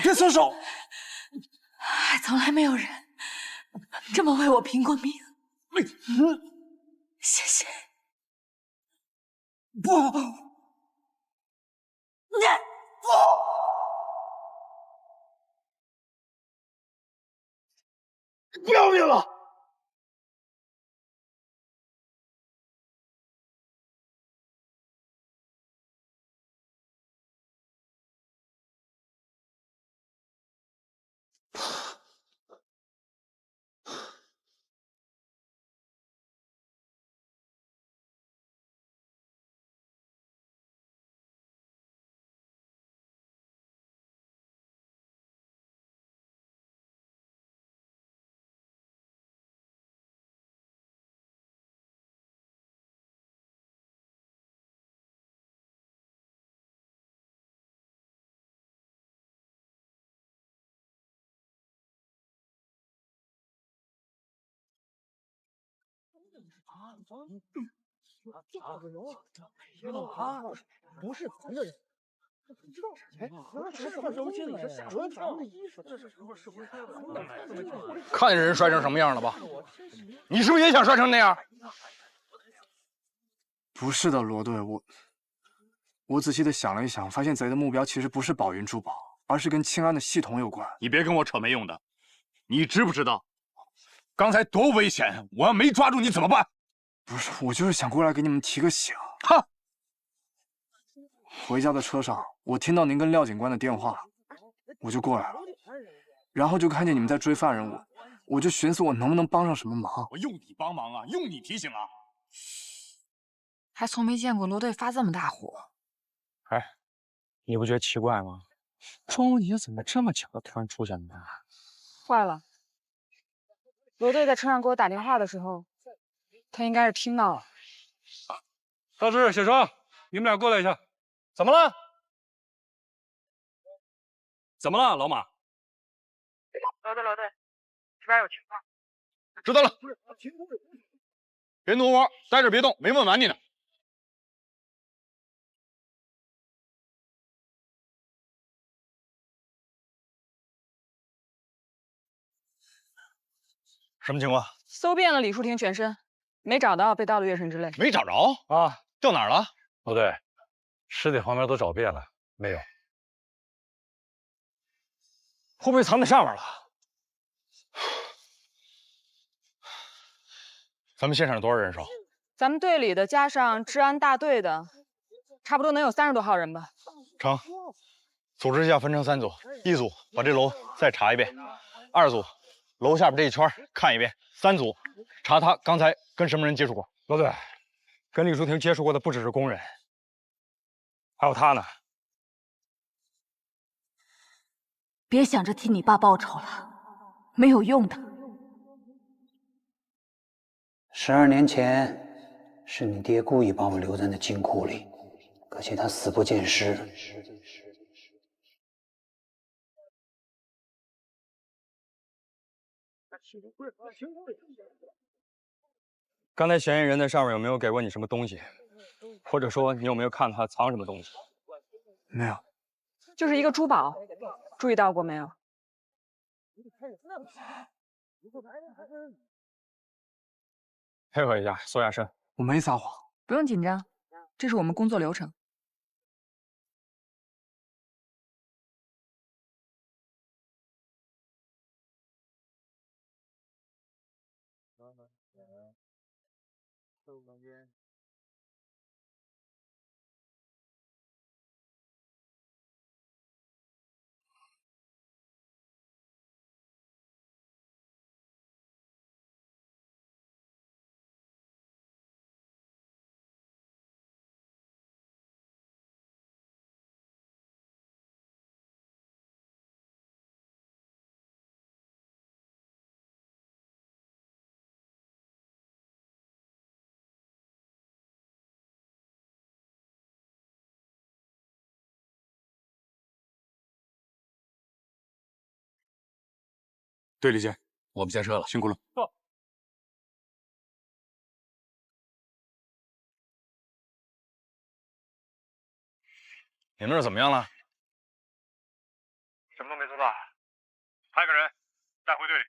别松手！还从来没有人这么为我拼过命，谢谢。不！不要命了！不是咱的人。看见人摔成什么样了吧？你是不是也想摔成那样？不是的，罗队，我仔细的想了一想，发现贼的目标其实不是宝云珠宝，而是跟庆安的系统有关。你别跟我扯没用的，你知不知道刚才多危险？我要没抓住你怎么办？不是，我就是想过来给你们提个醒。哈！回家的车上，我听到您跟廖警官的电话，我就过来了，然后就看见你们在追犯人，我就寻思我能不能帮上什么忙。我用你帮忙啊，用你提醒啊！还从没见过罗队发这么大火。哎，你不觉得奇怪吗？庄爷怎么这么巧的突然出现呢？坏了，罗队在车上给我打电话的时候，他应该是听到了。大志、小张，你们俩过来一下。怎么了？怎么了，老马？罗队，这边有情况。知道了。别挪窝，待着别动，没问完你呢。什么情况？搜遍了李淑婷全身，没找到被盗的月神之泪。没找着啊？掉哪儿了？不对，尸体旁边都找遍了，没有。会不会藏在上面了？咱们现场有多少人手？咱们队里的加上治安大队的，差不多能有30多号人吧。成，组织一下，分成3组，一组把这楼再查一遍，2组楼下边这一圈看一遍，3组查他刚才跟什么人接触过。罗队，跟李淑婷接触过的不只是工人，还有他呢。别想着替你爸报仇了，没有用的。12年前，是你爹故意把我留在那金库里，可惜他死不见尸。刚才嫌疑人在上面有没有给过你什么东西？或者说你有没有看他藏什么东西？没有，就是一个珠宝，注意到过没有？配合一下，搜下身。我没撒谎。不用紧张，这是我们工作流程。队里见，我们下车了，辛苦了。你那儿怎么样了？什么都没做到，派个人带回队里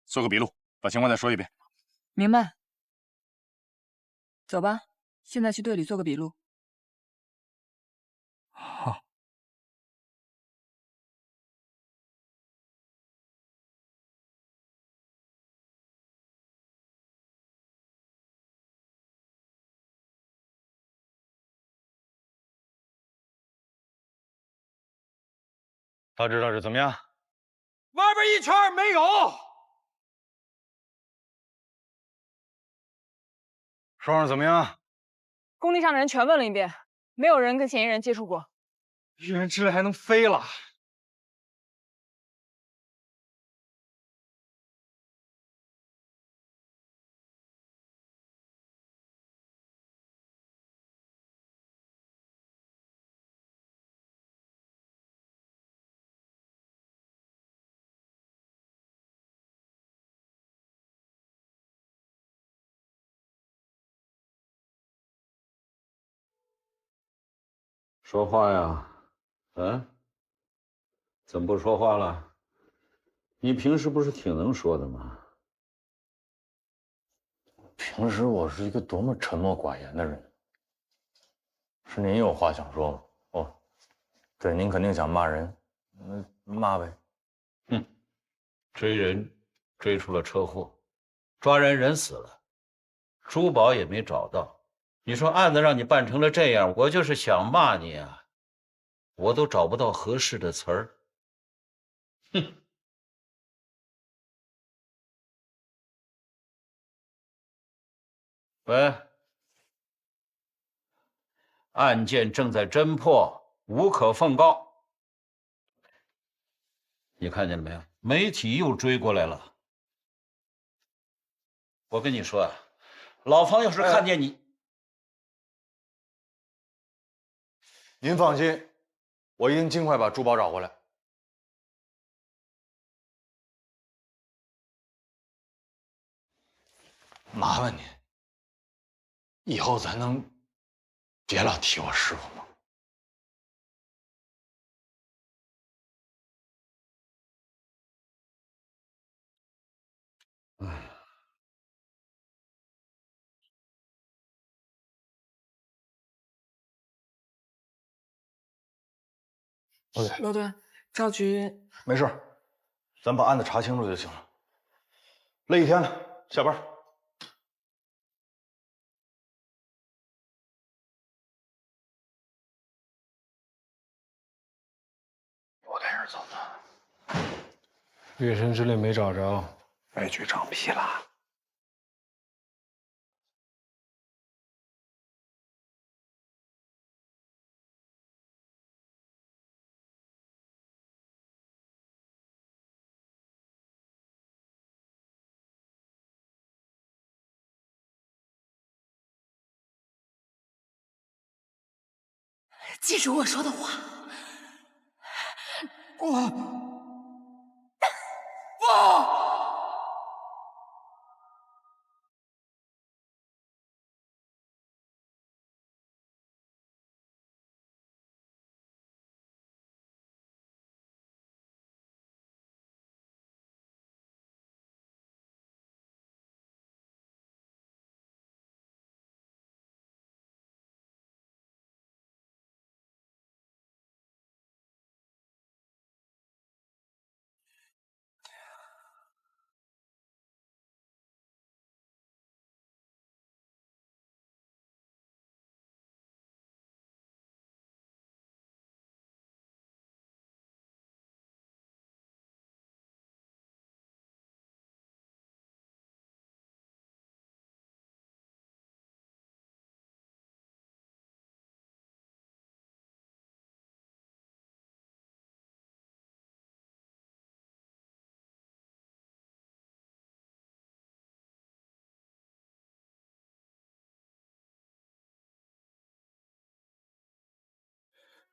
做个笔录，把情况再说一遍。明白。走吧，现在去队里做个笔录。好。他知道是怎么样？外边一圈没有。说上怎么样？工地上的人全问了一遍，没有人跟嫌疑人接触过。一人吃了还能飞了？说话呀，嗯？怎么不说话了？你平时不是挺能说的吗？平时我是一个多么沉默寡言的人。是您有话想说吗？哦，对，您肯定想骂人，那骂呗。哼，追人追出了车祸，抓人人死了，珠宝也没找到。你说案子让你办成了这样，我就是想骂你啊，我都找不到合适的词儿。哼！喂，案件正在侦破，无可奉告。你看见了没有？媒体又追过来了。我跟你说啊，老方要是看见你，您放心，我一定尽快把珠宝找回来。麻烦您，以后咱能别老提我师傅吗？罗队，赵局没事，咱把案子查清楚就行了。累一天了，下班。罗队是走的，月神之类没找着，被局长批了。记住我说的话。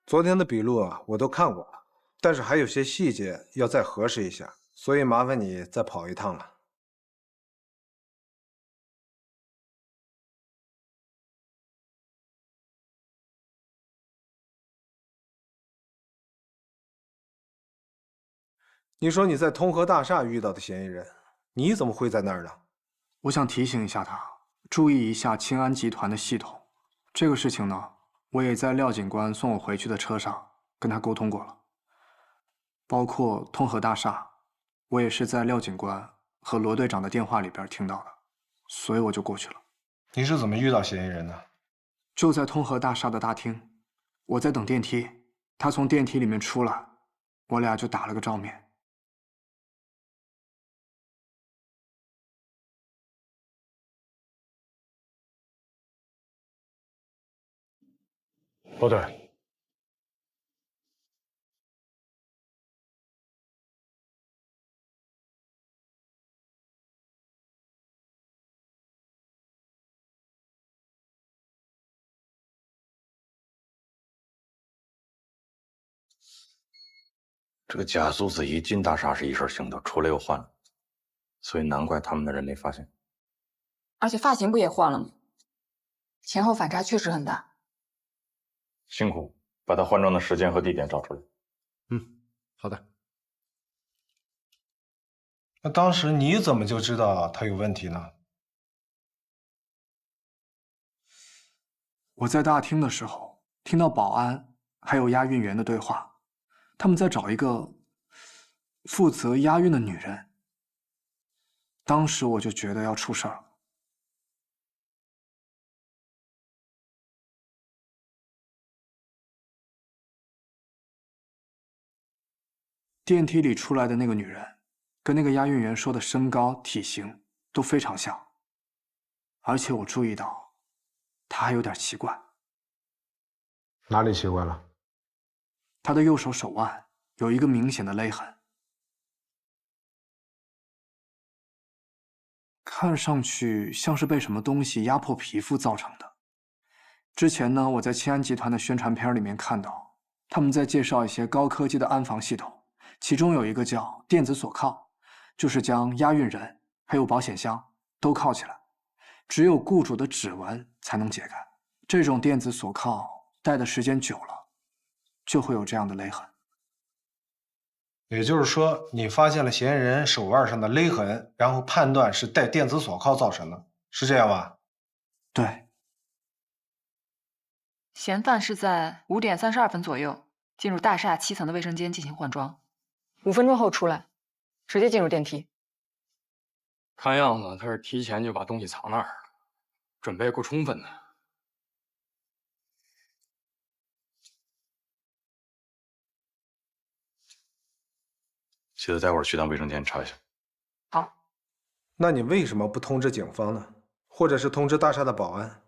昨天的笔录啊，我都看过了，但是还有些细节要再核实一下，所以麻烦你再跑一趟了。你说你在通和大厦遇到的嫌疑人，你怎么会在那儿呢？我想提醒一下他，注意一下清安集团的系统。这个事情呢，我也在廖警官送我回去的车上跟他沟通过了。包括通和大厦，我也是在廖警官和罗队长的电话里边听到的，所以我就过去了。你是怎么遇到嫌疑人的？就在通和大厦的大厅，我在等电梯，他从电梯里面出来，我俩就打了个照面。罗队，这个贾苏子一进大厦是一身腥头，出来又换了，所以难怪他们的人没发现。而且发型不也换了吗？前后反差确实很大。辛苦，把他换装的时间和地点找出来。好的。那当时你怎么就知道他有问题呢？我在大厅的时候，听到保安还有押运员的对话，他们在找一个负责押运的女人。当时我就觉得要出事儿了。电梯里出来的那个女人，跟那个押运员说的身高、体型都非常像，而且我注意到，她还有点奇怪。哪里奇怪了？她的右手手腕有一个明显的勒痕，看上去像是被什么东西压迫皮肤造成的。之前呢，我在清安集团的宣传片里面看到，他们在介绍一些高科技的安防系统。其中有一个叫电子锁铐，就是将押运人还有保险箱都铐起来，只有雇主的指纹才能解开。这种电子锁铐戴的时间久了，就会有这样的勒痕。也就是说，你发现了嫌疑人手腕上的勒痕，然后判断是带电子锁铐造成的，是这样吧？对。嫌犯是在5点32分左右进入大厦7层的卫生间进行换装，5分钟后出来，直接进入电梯。看样子他是提前就把东西藏那儿了，准备够充分的。记得待会儿去趟卫生间查一下。好。那你为什么不通知警方呢？或者是通知大厦的保安，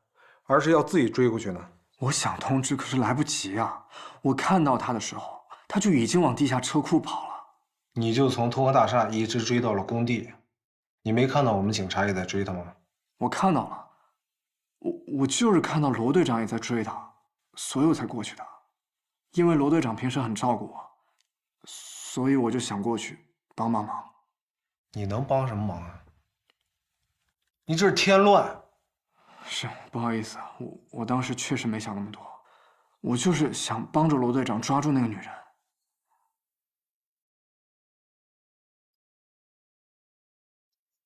而是要自己追过去呢？我想通知，可是来不及啊！我看到他的时候，他就已经往地下车库跑了。你就从通和大厦一直追到了工地，你没看到我们警察也在追他吗？我看到了，我就是看到罗队长也在追他，所以我才过去的。因为罗队长平时很照顾我，所以我就想过去帮帮忙。你能帮什么忙啊？你这是添乱。是，不好意思，我当时确实没想那么多，我就是想帮着罗队长抓住那个女人。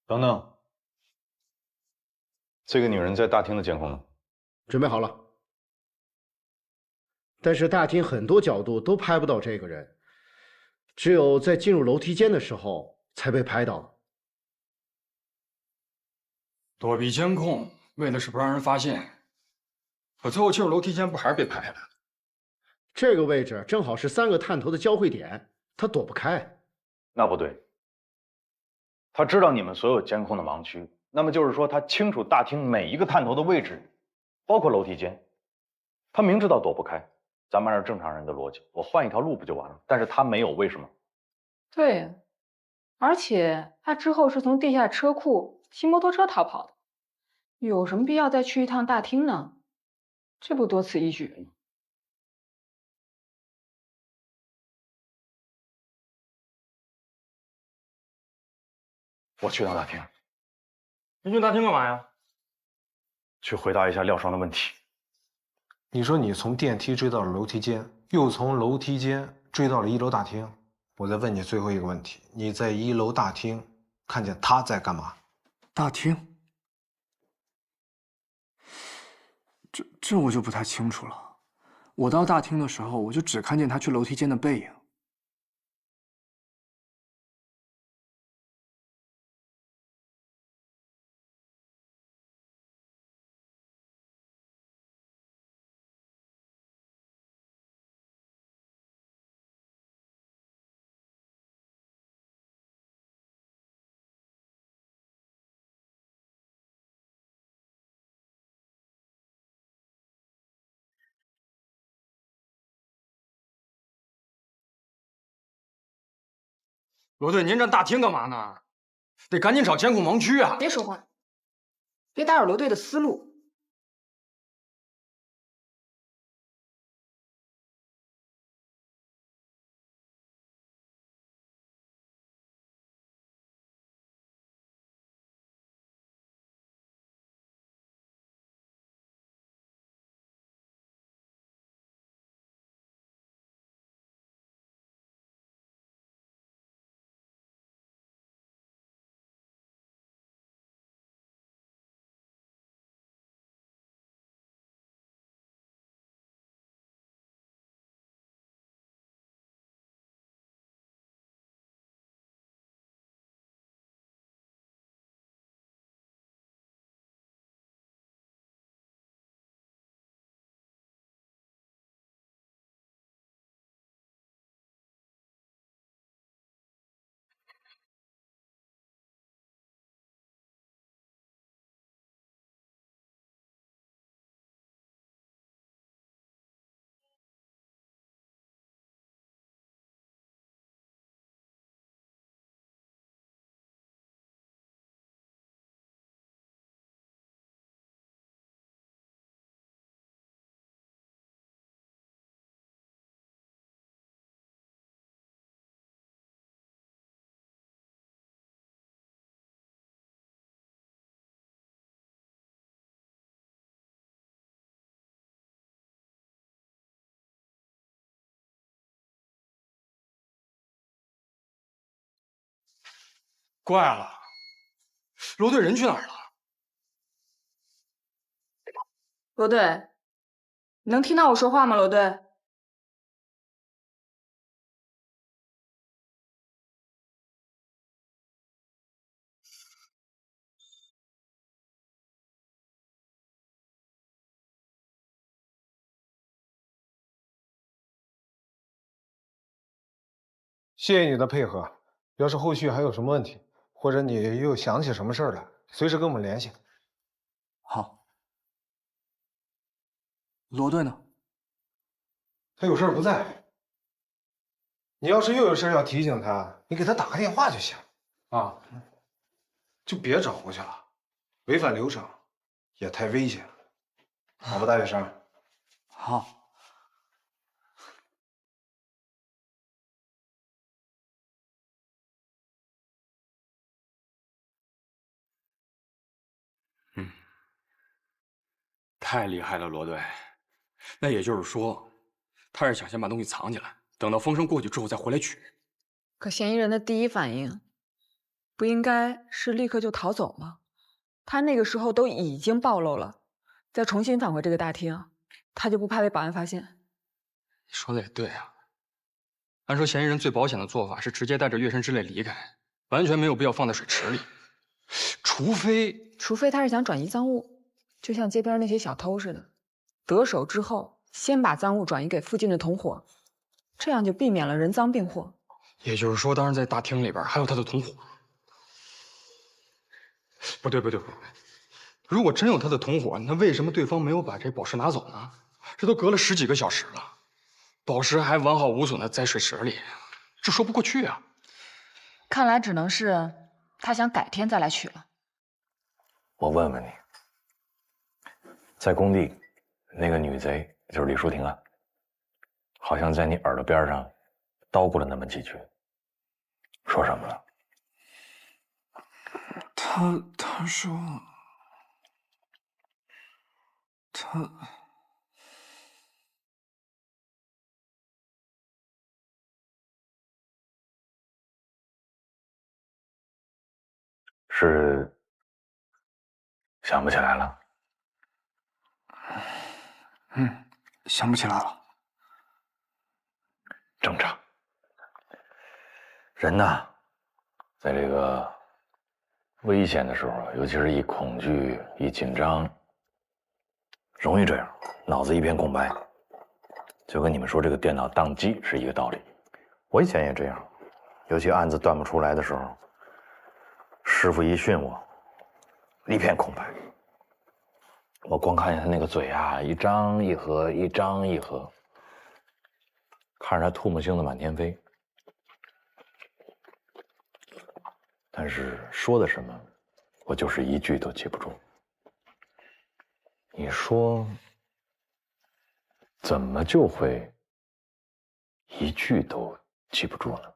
等等，这个女人在大厅的监控呢？准备好了，但是大厅很多角度都拍不到这个人，只有在进入楼梯间的时候才被拍到。躲避监控，为的是不让人发现。可最后进入楼梯间，不还是被拍了？这个位置正好是3个探头的交汇点，他躲不开。那不对，他知道你们所有监控的盲区，那么就是说他清楚大厅每一个探头的位置，包括楼梯间。他明知道躲不开，咱们按照正常人的逻辑，我换一条路不就完了？但是他没有，为什么？对，而且他之后是从地下车库骑摩托车逃跑的，有什么必要再去一趟大厅呢？这不多此一举吗？我去趟大厅。你去大厅干嘛呀？去回答一下廖双的问题。你说你从电梯追到了楼梯间，又从楼梯间追到了1楼大厅。我再问你最后一个问题：你在1楼大厅看见他在干嘛？大厅？这我就不太清楚了。我到大厅的时候，我就只看见他去楼梯间的背影。罗队，您站大厅干嘛呢？得赶紧找监控盲区啊！别说话，别打扰罗队的思路。怪了，罗队人去哪儿了？罗队，你能听到我说话吗？罗队，谢谢你的配合。要是后续还有什么问题，或者你又想起什么事儿来，随时跟我们联系。好。罗队呢？他有事儿不在。你要是又有事儿要提醒他，你给他打个电话就行。啊，就别找过去了，违反流程，也太危险了。好吧，大学生。好。太厉害了，罗队。那也就是说，他是想先把东西藏起来，等到风声过去之后再回来取。可嫌疑人的第一反应，不应该是立刻就逃走吗？他那个时候都已经暴露了，再重新返回这个大厅，他就不怕被保安发现？你说的也对啊。按说嫌疑人最保险的做法是直接带着月神之泪离开，完全没有必要放在水池里。除非他是想转移赃物，就像街边那些小偷似的，得手之后先把赃物转移给附近的同伙，这样就避免了人赃并获。也就是说，当时在大厅里边还有他的同伙。不对，如果真有他的同伙，那为什么对方没有把这宝石拿走呢？这都隔了10几个小时了，宝石还完好无损的在水池里，这说不过去啊。看来只能是他想改天再来取了。我问问你，在工地，那个女贼就是李淑婷啊，好像在你耳朵边上叨咕了那么几句，说什么了？他说他。是想不起来了？想不起来了。正常。人呐，在这个危险的时候，尤其是一恐惧、一紧张，容易这样，脑子一片空白。就跟你们说这个电脑宕机是一个道理。我以前也这样，尤其案子断不出来的时候，师傅一训我，一片空白。我光看见他那个嘴啊，一张一合，一张一合，看着他唾沫星子满天飞。但是说的什么，我就是一句都记不住。你说，怎么就会一句都记不住呢？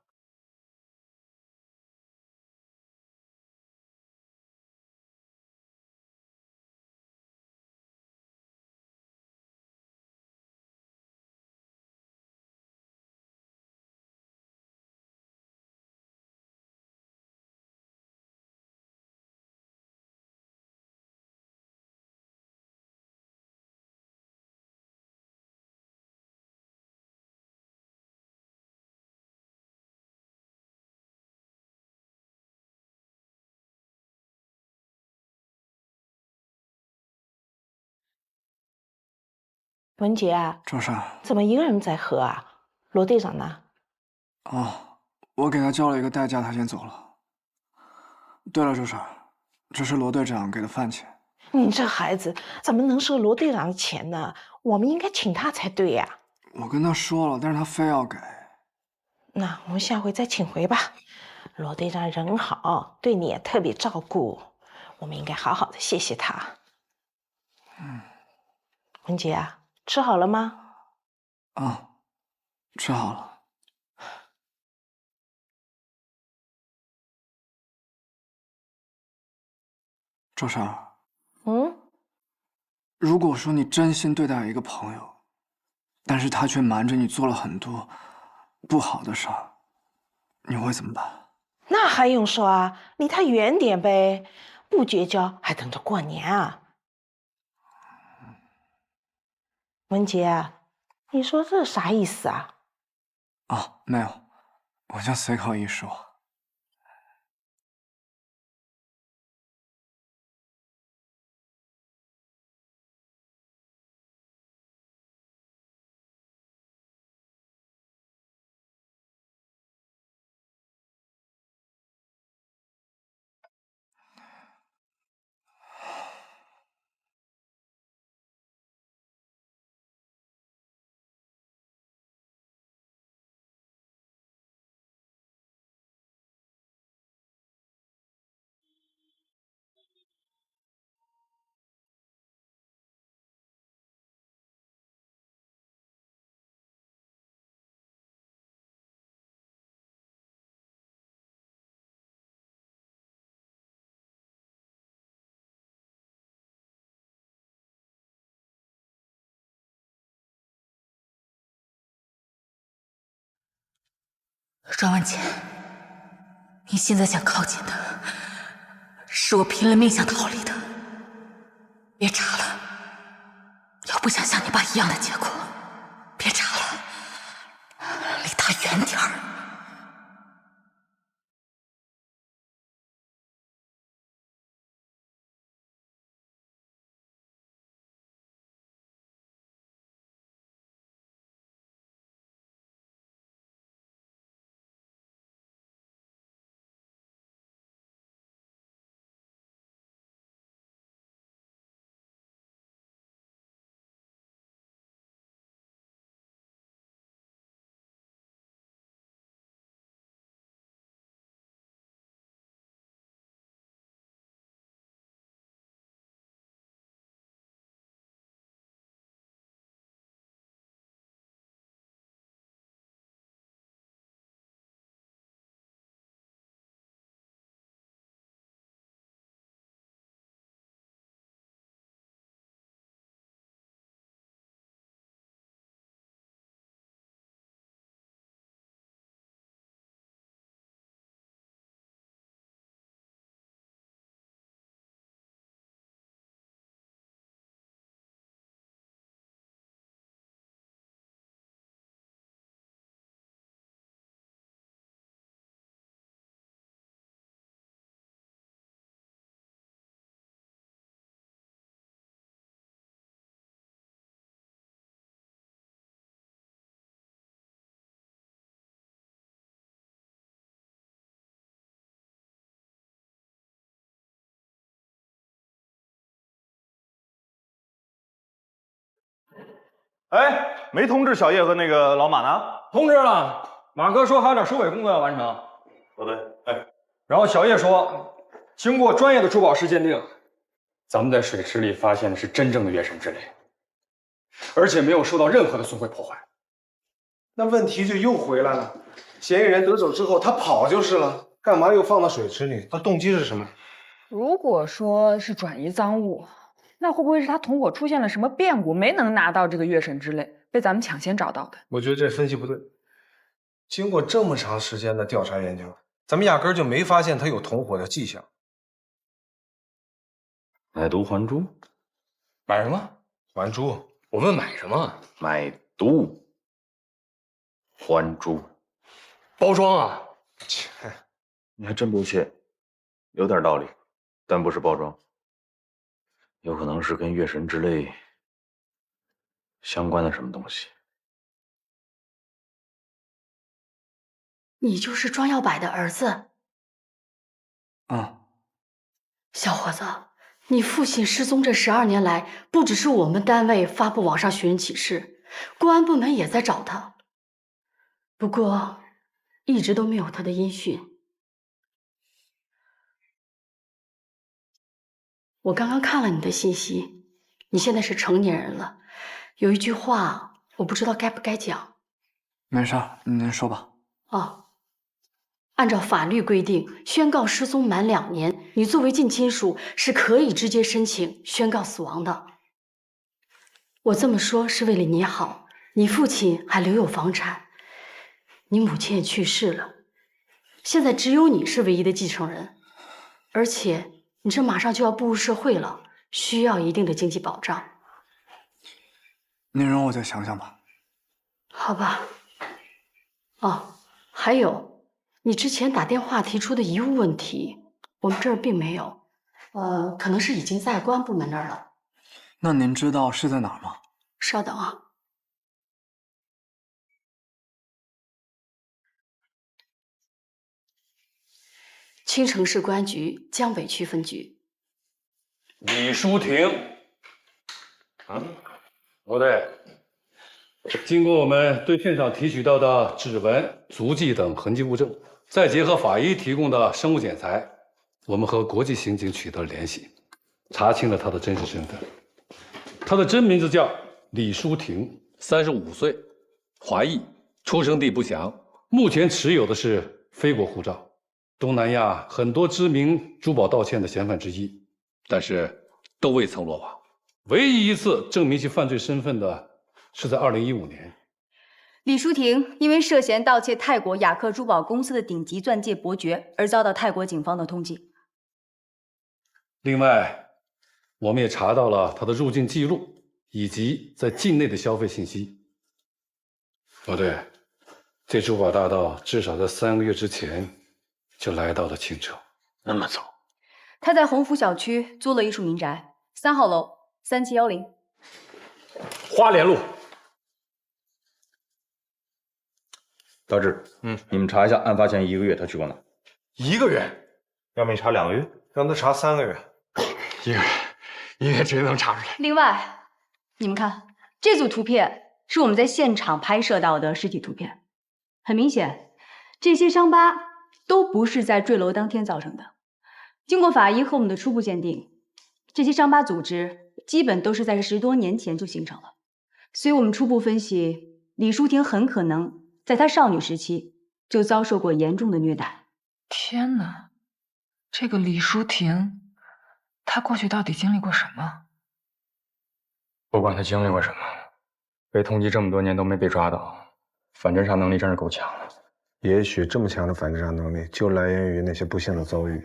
文杰啊，赵善，怎么一个人在喝啊？罗队长呢？哦，我给他交了一个代价，他先走了。对了，周婶，这是罗队长给的饭钱。你这孩子怎么能收罗队长的钱呢？我们应该请他才对呀。我跟他说了，但是他非要给。那我们下回再请回吧。罗队长人好，对你也特别照顾，我们应该好好的谢谢他。文杰啊，吃好了吗？吃好了。周婶，如果说你真心对待一个朋友，但是他却瞒着你做了很多不好的事儿，你会怎么办？那还用说啊，离他远点呗，不绝交还等着过年啊？文杰啊，你说这啥意思啊？没有，我就随口一说。庄文杰，你现在想靠近的，是我拼了命想逃离的。别查了，要不想像你爸一样的结果。别查了，离他远点儿。哎，没通知小叶和那个老马呢？通知了，马哥说还有点收尾工作要完成。不对，哎，然后小叶说，经过专业的珠宝师鉴定，咱们在水池里发现的是真正的月神之泪，而且没有受到任何的损毁破坏。那问题就又回来了，嫌疑人得手之后他跑就是了，干嘛又放到水池里？他动机是什么？如果说是转移赃物，那会不会是他同伙出现了什么变故，没能拿到这个月神之泪，被咱们抢先找到的？我觉得这分析不对。经过这么长时间的调查研究，咱们压根儿就没发现他有同伙的迹象。买椟还珠？买什么？还珠？我问买什么？买椟还珠。包装啊？切，你还真不屑，有点道理，但不是包装，有可能是跟月神之泪相关的什么东西。你就是庄耀柏的儿子？嗯，小伙子，你父亲失踪这12年来，不只是我们单位发布网上寻人启事，公安部门也在找他，不过一直都没有他的音讯。我刚刚看了你的信息，你现在是成年人了，有一句话我不知道该不该讲。没事，您说吧。哦，按照法律规定，宣告失踪满2年，你作为近亲属是可以直接申请宣告死亡的。我这么说是为了你好，你父亲还留有房产，你母亲也去世了，现在只有你是唯一的继承人，而且你这马上就要步入社会了，需要一定的经济保障。您容我再想想吧。好吧。哦，还有，你之前打电话提出的遗物问题，我们这儿并没有，可能是已经在公安部门那儿了。那您知道是在哪儿吗？稍等啊。青城市公安局江北区分局。李淑婷。啊，不对。经过我们对现场提取到的指纹、足迹等痕迹物证，再结合法医提供的生物检材，我们和国际刑警取得了联系，查清了他的真实身份。他的真名字叫李淑婷，35岁，华裔，出生地不详，目前持有的是非国护照，东南亚很多知名珠宝盗窃的嫌犯之一，但是都未曾落网。唯一一次证明其犯罪身份的是在2015年。李淑婷因为涉嫌盗窃泰国雅克珠宝公司的顶级钻戒伯爵而遭到泰国警方的通缉。另外，我们也查到了他的入境记录以及在境内的消费信息。哦对，这珠宝大盗至少在3个月之前就来到了青城。那么早？他在鸿福小区租了一处民宅，3号楼3710。花莲路。大志，你们查一下，案发前1个月他去过哪？1个月？要没查2个月？让他查3个月。1个月，1个月直接能查出来。另外，你们看这组图片是我们在现场拍摄到的尸体图片，很明显，这些伤疤都不是在坠楼当天造成的。经过法医和我们的初步鉴定，这些伤疤组织基本都是在10多年前就形成了，所以我们初步分析，李淑婷很可能在她少女时期就遭受过严重的虐待。天哪，这个李淑婷，她过去到底经历过什么？不管她经历过什么，被通缉这么多年都没被抓到，反侦查能力真是够强的。也许这么强的反侦查能力，就来源于那些不幸的遭遇。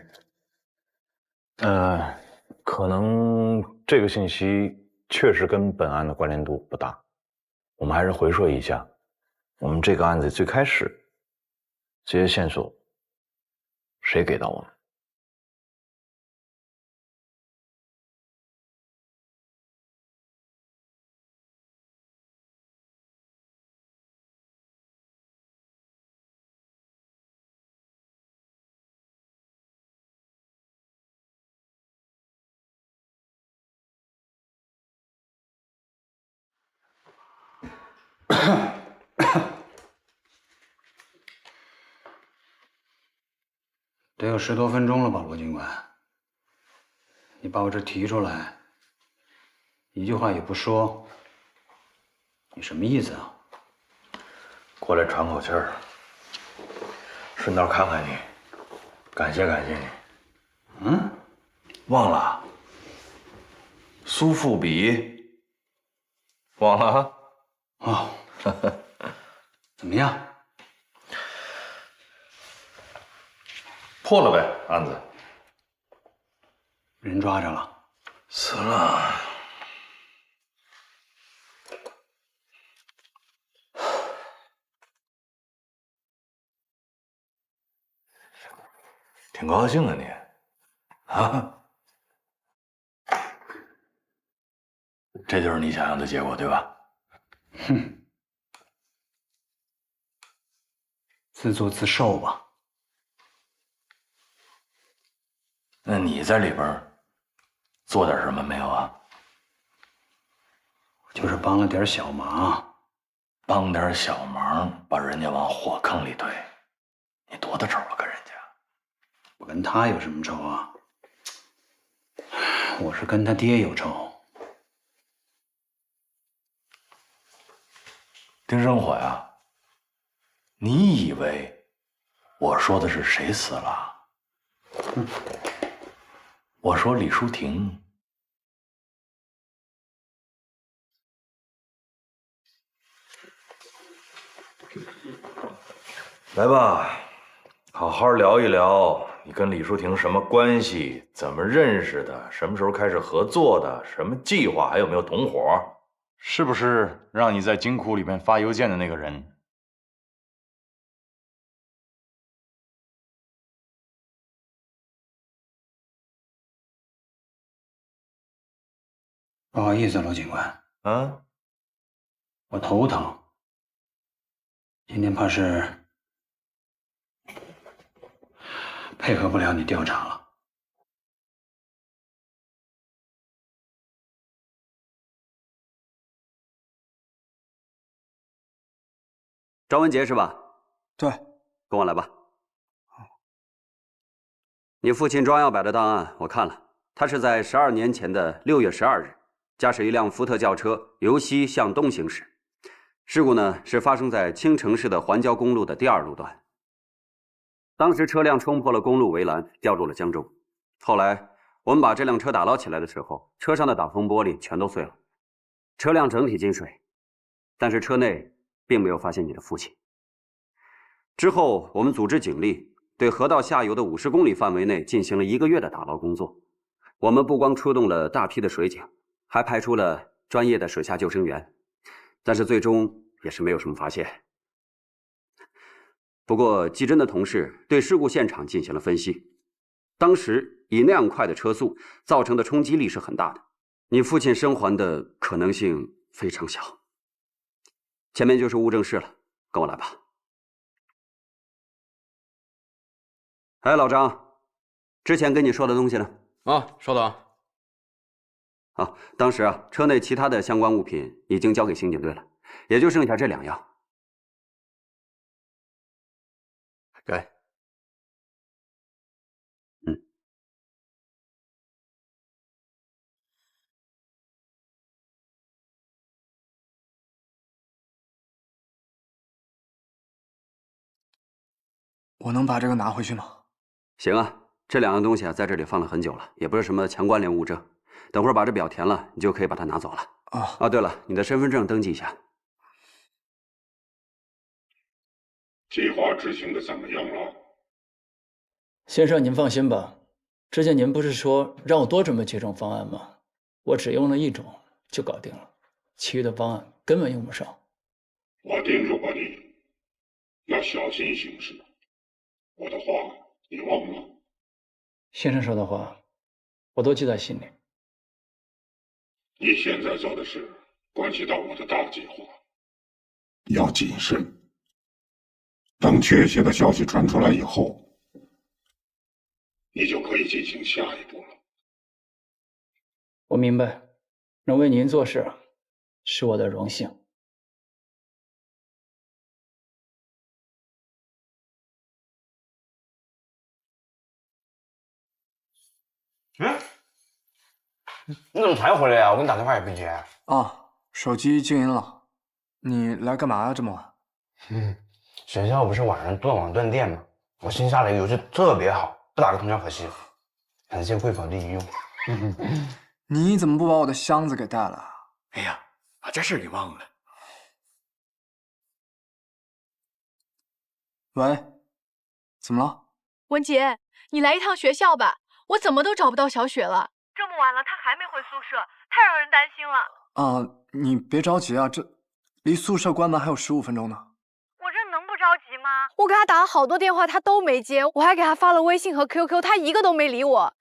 可能这个信息确实跟本案的关联度不大。我们还是回溯一下，我们这个案子最开始这些线索谁给到我们？得有10多分钟了吧，罗警官？你把我这提出来，一句话也不说，你什么意思啊？过来喘口气儿，顺道看看你，感谢感谢你。嗯，忘了苏富比，忘了啊？哦，怎么样？破了呗，案子。人抓着了。死了。挺高兴啊你，啊？这就是你想要的结果，对吧？哼，自作自受吧。那你在里边做点什么没有啊？就是帮了点小忙，帮点小忙，把人家往火坑里推，你多大仇啊？跟人家？我跟他有什么仇啊？我是跟他爹有仇。丁生火呀，你以为我说的是谁死了？我说李淑婷。来吧，好好聊一聊你跟李淑婷什么关系，怎么认识的，什么时候开始合作的，什么计划，还有没有同伙？是不是让你在金库里面发邮件的那个人？不好意思，罗警官。啊？我头疼，今天怕是配合不了你调查了。张文杰是吧？对，跟我来吧。你父亲庄耀柏的档案我看了，他是在12年前的6月12日，驾驶一辆福特轿车由西向东行驶。事故呢是发生在青城市的环礁公路的第2路段。当时车辆冲破了公路围栏，掉入了江中。后来我们把这辆车打捞起来的时候，车上的挡风玻璃全都碎了，车辆整体进水，但是车内并没有发现你的父亲。之后，我们组织警力对河道下游的50公里范围内进行了1个月的打捞工作。我们不光出动了大批的水警，还派出了专业的水下救生员，但是最终也是没有什么发现。不过，技侦的同事对事故现场进行了分析，当时以那样快的车速造成的冲击力是很大的，你父亲生还的可能性非常小。前面就是物证室了，跟我来吧。哎，老张，之前跟你说的东西呢？啊，稍等。好，当时啊，车内其他的相关物品已经交给刑警队了，也就剩下这2样。给。我能把这个拿回去吗？行啊，这2样东西啊，在这里放了很久了，也不是什么强关联物证。等会儿把这表填了，你就可以把它拿走了。啊，对了，你的身份证登记一下。计划执行的怎么样了？先生，您放心吧，之前您不是说让我多准备几种方案吗？我只用了1种就搞定了，其余的方案根本用不上。我叮嘱过你，要小心行事。我的话你忘了？先生说的话，我都记在心里。你现在做的事关系到我的大计划，要谨慎。等确切的消息传出来以后，你就可以进行下一步了。我明白，能为您做事是我的荣幸。你怎么才回来呀？我给你打电话也不接。啊，手机静音了。你来干嘛呀？这么晚？学校不是晚上断网断电吗？我新下了一个游戏特别好，不打个通宵可惜。感谢贵宝利用。你怎么不把我的箱子给带了？哎呀，把这事给忘了。喂，怎么了？文杰，你来一趟学校吧，我怎么都找不到小雪了。这么晚了，她还没回宿舍，太让人担心了。啊，你别着急啊，这离宿舍关门还有15分钟呢。我这能不着急吗？我给她打了好多电话，她都没接，我还给她发了微信和 QQ， 她一个都没理我。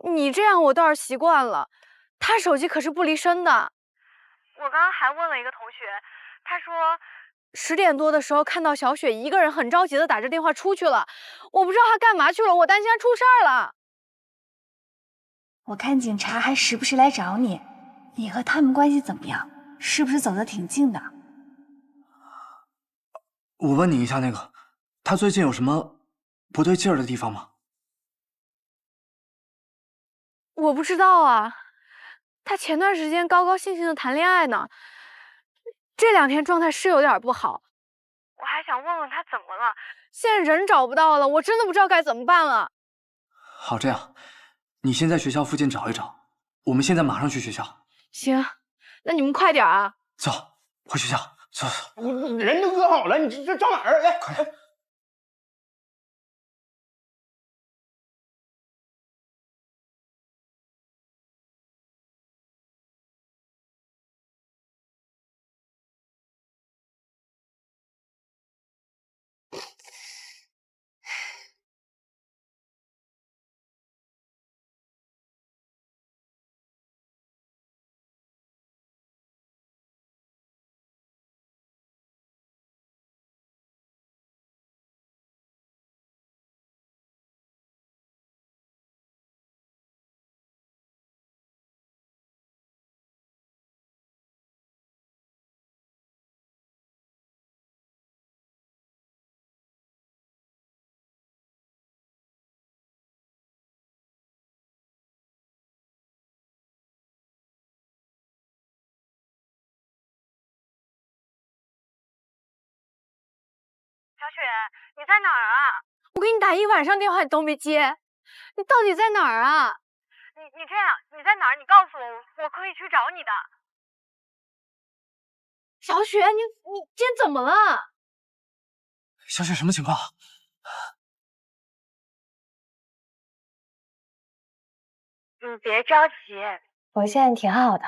你这样我倒是习惯了，她手机可是不离身的。我刚刚还问了一个同学，他说10点多的时候看到小雪一个人很着急的打着电话出去了，我不知道她干嘛去了，我担心她出事儿了。我看警察还时不时来找你，你和他们关系怎么样？是不是走得挺近的？我问你一下，他最近有什么不对劲儿的地方吗？我不知道啊，他前段时间高高兴兴的谈恋爱呢，这2天状态是有点不好。我还想问问他怎么了，现在人找不到了，我真的不知道该怎么办了。好，这样，你先在学校附近找一找，我们现在马上去学校。行，那你们快点啊！走，回学校，走。你人都约好了，你这找哪儿？来，快！小雪，你在哪儿啊？我给你打一晚上电话你都没接，你到底在哪儿啊？你这样，你在哪儿？你告诉我，我可以去找你的。小雪，你今天怎么了？小雪什么情况？你别着急，我现在挺好的。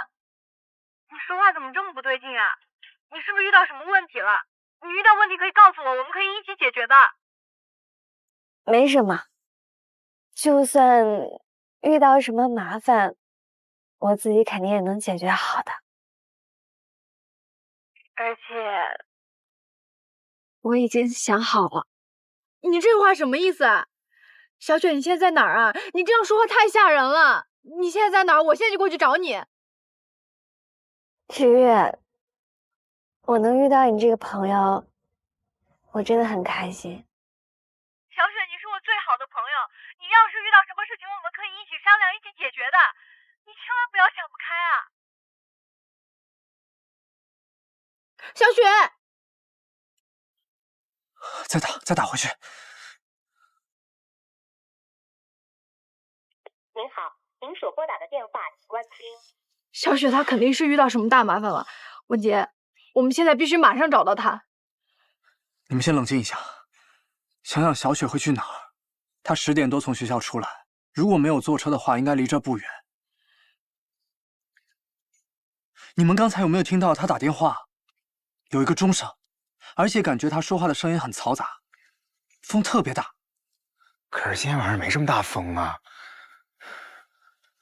你说话怎么这么不对劲啊？你是不是遇到什么问题了？你遇到问题可以告诉我，我们可以一起解决的。没什么，就算遇到什么麻烦，我自己肯定也能解决好的。而且我已经想好了。你这话什么意思啊？小雪，你现在在哪儿啊？你这样说话太吓人了。你现在在哪儿？我现在就过去找你。志月，我能遇到你这个朋友，我真的很开心。小雪，你是我最好的朋友，你要是遇到什么事情，我们可以一起商量，一起解决的。你千万不要想不开啊！小雪，再打回去。您好，您所拨打的电话已关机。小雪，她肯定是遇到什么大麻烦了。文杰，我们现在必须马上找到她。你们先冷静一下，想想小雪会去哪儿。她10点多从学校出来，如果没有坐车的话，应该离这不远。你们刚才有没有听到她打电话？有一个钟声，而且感觉她说话的声音很嘈杂，风特别大。可是今天晚上没这么大风啊。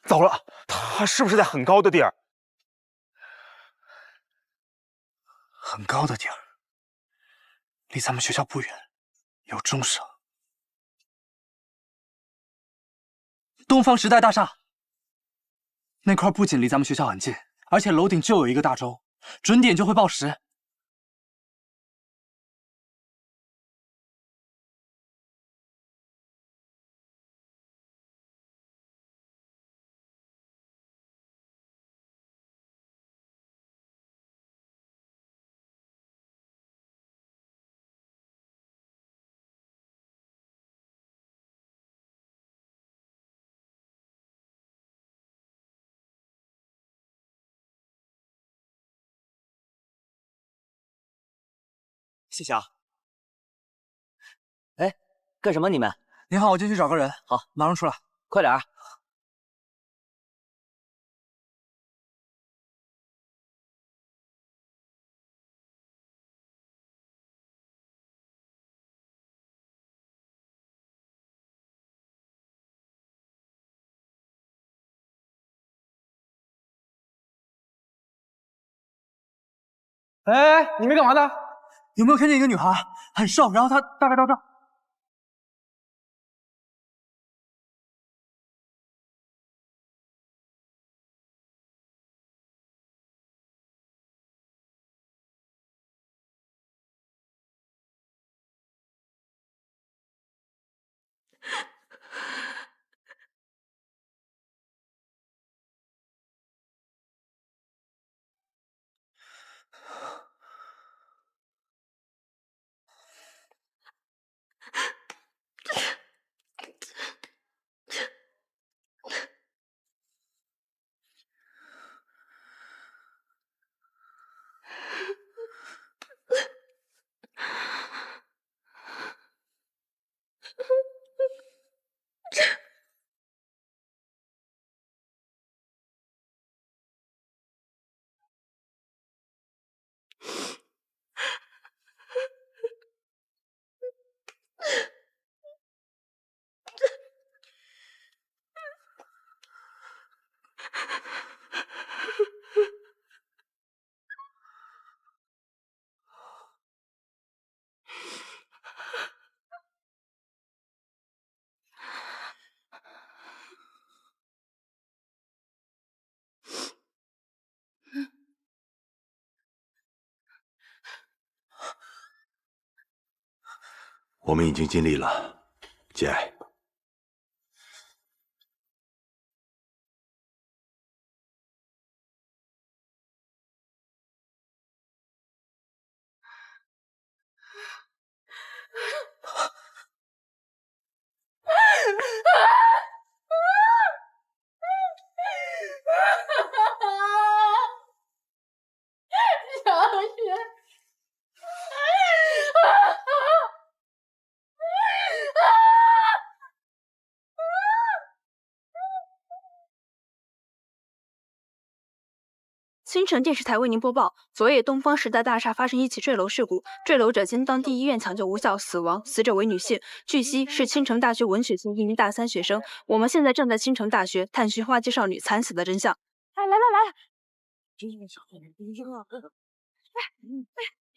糟了，他是不是在很高的地儿？很高的地儿，离咱们学校不远，有钟声。东方时代大厦那块不仅离咱们学校很近，而且楼顶就有一个大钟，准点就会报时。谢谢啊。哎，干什么你们？你好，我进去找个人。好，马上出来，快点啊！哎，你们干嘛的？有没有看见一个女孩很瘦，然后她大概到这儿？我们已经尽力了，节哀。小雪。新城电视台为您播报：昨夜东方时代大厦发生一起坠楼事故，坠楼者经当地医院抢救无效死亡，死者为女性，据悉是青城大学文学系一名大3学生。我们现在正在青城大学探寻花季少女惨死的真相。哎，来，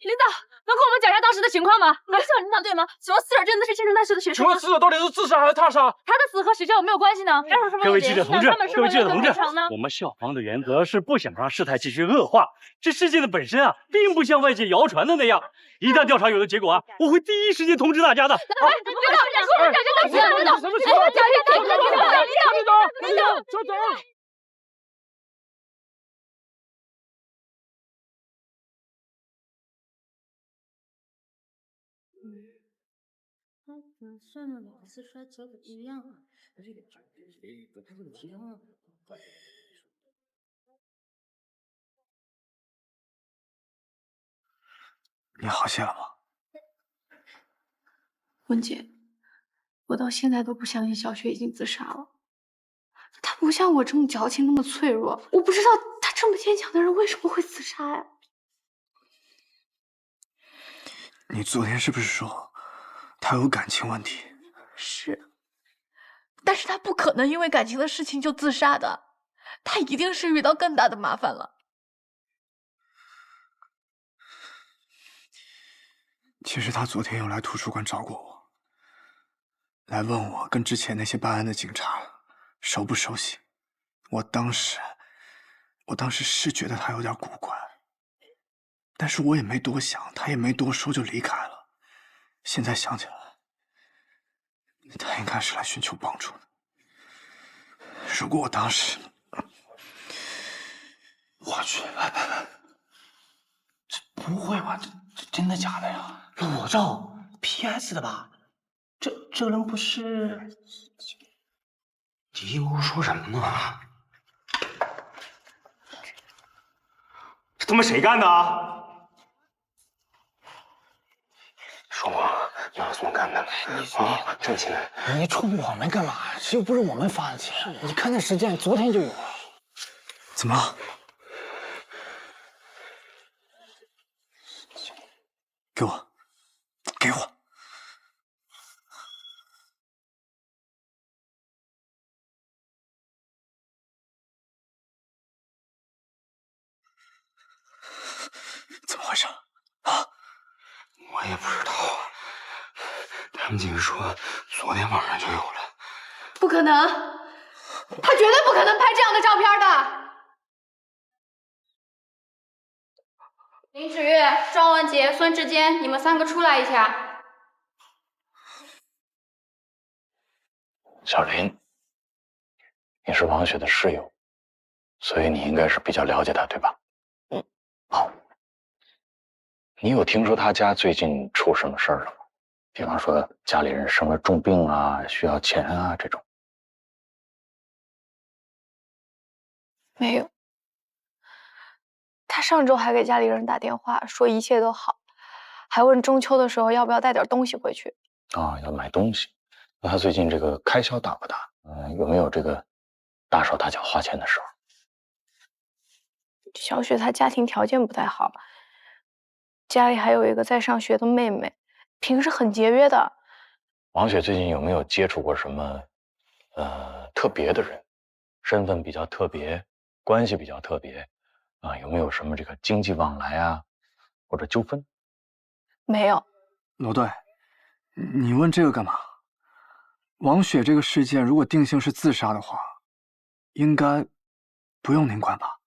领导，能跟我们讲一下当时的情况吗？你们是领导对吗？请问死者真的是青城大学的学生吗？请问死者到底是自杀还是他杀？他的死和学校有没有关系呢？要是什么各位记者同志，各位记者同志，我们校方的原则是不想让事态继续恶化。这事件的本身啊，并不像外界谣传的那样。一旦调查有了结果啊，我会第一时间通知大家的。领导，领导，走走。算了，老四摔跤的一样啊。你好些了吗？文姐，我到现在都不相信小雪已经自杀了。她不像我这么矫情，那么脆弱。我不知道她这么坚强的人为什么会自杀呀？你昨天是不是说她有感情问题？是，但是她不可能因为感情的事情就自杀的，她一定是遇到更大的麻烦了。其实她昨天有来图书馆找过我，来问我跟之前那些办案的警察熟不熟悉。我当时是觉得她有点古怪，但是我也没多想，她也没多说就离开了。现在想起来，她应该是来寻求帮助的。如果我当时，我去，这不会吧？这真的假的呀？裸照 PS 的吧？这人不是？嘀咕说什么呢？这他妈谁干的啊？是我老宋干的。你站起来！你冲我们干嘛？这又不是我们发的钱。你看那时间，昨天就有了。怎么了？给我，给我！怎么回事？啊！我也不知道啊。他们几个说昨天晚上就有了。不可能，他绝对不可能拍这样的照片的。林芷月、庄文杰、孙志坚，你们3个出来一下。小林，你是王雪的室友，所以你应该是比较了解她，对吧？嗯。好。你有听说她家最近出什么事儿了吗？比方说家里人生了重病啊，需要钱啊这种。没有。他上周还给家里人打电话，说一切都好，还问中秋的时候要不要带点东西回去。啊，要买东西。那他最近这个开销大不大？有没有这个大手大脚花钱的时候？小雪她家庭条件不太好，家里还有一个在上学的妹妹，平时很节约的。王雪最近有没有接触过什么特别的人，身份比较特别，关系比较特别啊？有没有什么这个经济往来啊，或者纠纷？没有。罗队，你问这个干嘛？王雪这个事件如果定性是自杀的话，应该不用您管吧？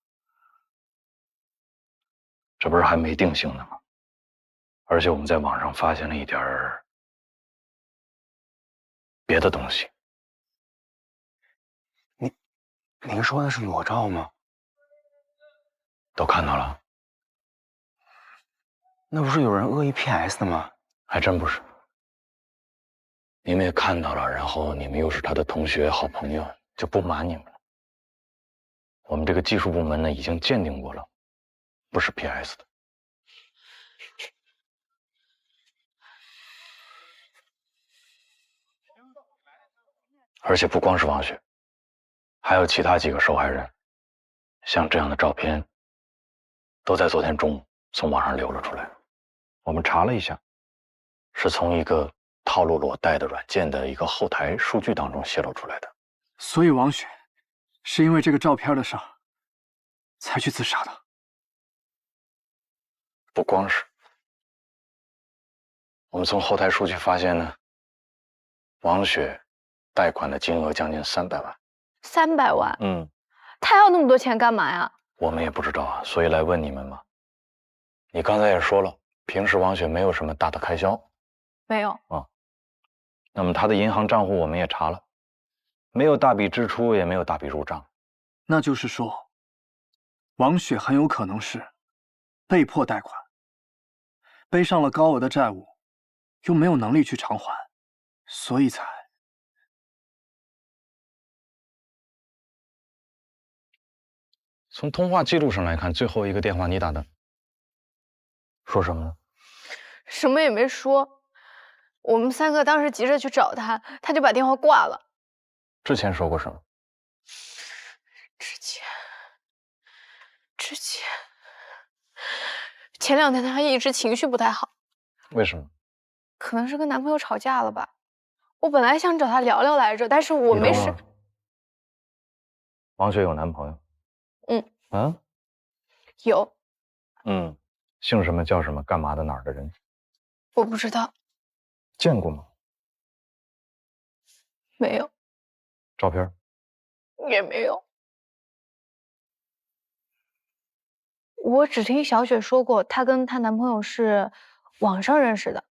这不是还没定性呢吗？而且我们在网上发现了一点别的东西。您说的是裸照吗？都看到了。那不是有人恶意 PS 的吗？还真不是。你们也看到了，然后你们又是他的同学、好朋友，就不瞒你们了。我们这个技术部门呢，已经鉴定过了，不是 PS 的。而且不光是王雪，还有其他几个受害人，像这样的照片，都在昨天中午从网上流了出来。我们查了一下，是从一个套路裸贷的软件的一个后台数据当中泄露出来的。所以王雪是因为这个照片的事儿才去自杀的。不光是，我们从后台数据发现呢，王雪贷款的金额将近300万。300万？嗯，他要那么多钱干嘛呀？我们也不知道啊，所以来问你们嘛。你刚才也说了，平时王雪没有什么大的开销。没有。啊，那么她的银行账户我们也查了，没有大笔支出，也没有大笔入账。那就是说，王雪很有可能是被迫贷款，背上了高额的债务，又没有能力去偿还，所以才……从通话记录上来看，最后一个电话你打的，说什么呢？什么也没说。我们3个当时急着去找他，他就把电话挂了。之前说过什么？之前前2天他一直情绪不太好。为什么？可能是跟男朋友吵架了吧。我本来想找他聊聊来着，但是我没时。王雪有男朋友？嗯。啊？有。嗯，姓什么叫什么，干嘛的，哪儿的人？我不知道。见过吗？没有。照片？也没有。我只听小雪说过，她跟她男朋友是网上认识的，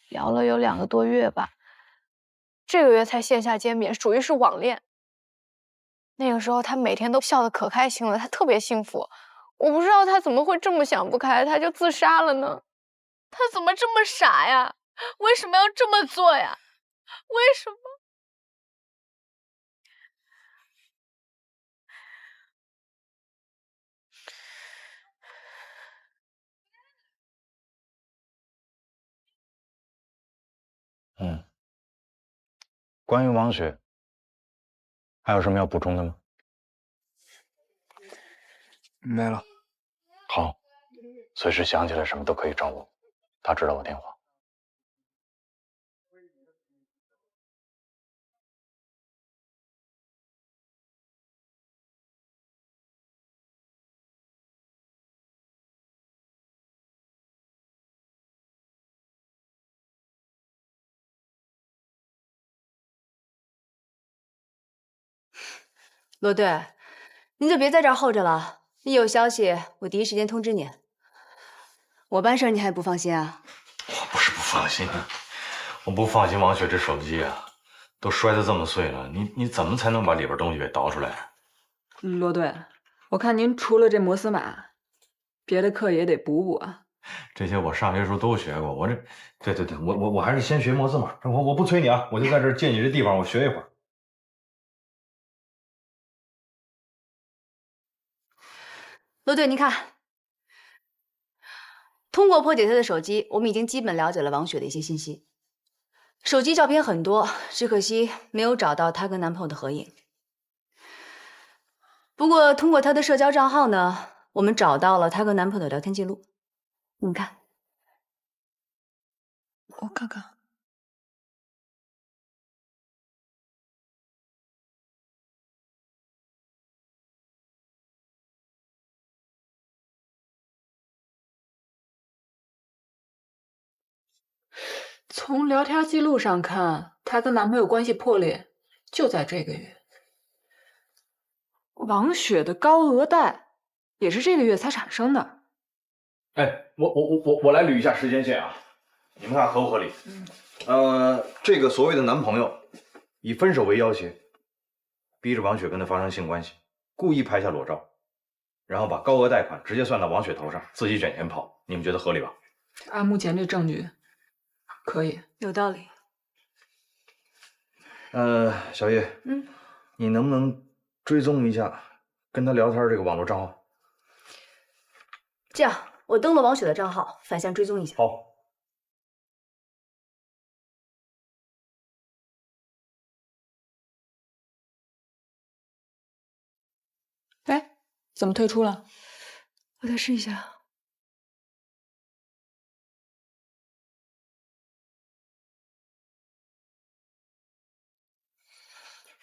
聊了有2个多月吧。这个月才线下见面，属于是网恋。那个时候她每天都笑得可开心了，她特别幸福。我不知道她怎么会这么想不开，她就自杀了呢？她怎么这么傻呀？为什么要这么做呀？为什么？关于王雪，还有什么要补充的吗？没了。好，随时想起来什么都可以找我，他知道我电话。罗队，您就别在这儿候着了，一有消息我第一时间通知您。我办事你还不放心啊？我不是不放心，我不放心王雪这手机啊，都摔得这么碎了，你怎么才能把里边东西给倒出来？罗队，我看您除了这摩斯码，别的课也得补补啊。这些我上学时候都学过，我这，对，我还是先学摩斯码。我不催你啊，我就在这借你这地方，我学一会儿。罗队，您看，通过破解他的手机，我们已经基本了解了王雪的一些信息。手机照片很多，只可惜没有找到她跟男朋友的合影。不过通过她的社交账号呢，我们找到了她跟男朋友的聊天记录。你们看，我看看。从聊天记录上看，她跟男朋友关系破裂就在这个月。王雪的高额贷也是这个月才产生的。哎，我来捋一下时间线啊，你们看合不合理？这个所谓的男朋友，以分手为要挟，逼着王雪跟他发生性关系，故意拍下裸照，然后把高额贷款直接算到王雪头上，自己卷钱跑。你们觉得合理吧？按目前这证据，可以，有道理。小叶，你能不能追踪一下跟他聊天这个网络账号？这样，我登了王雪的账号，反向追踪一下。好。哎，怎么退出了？我再试一下。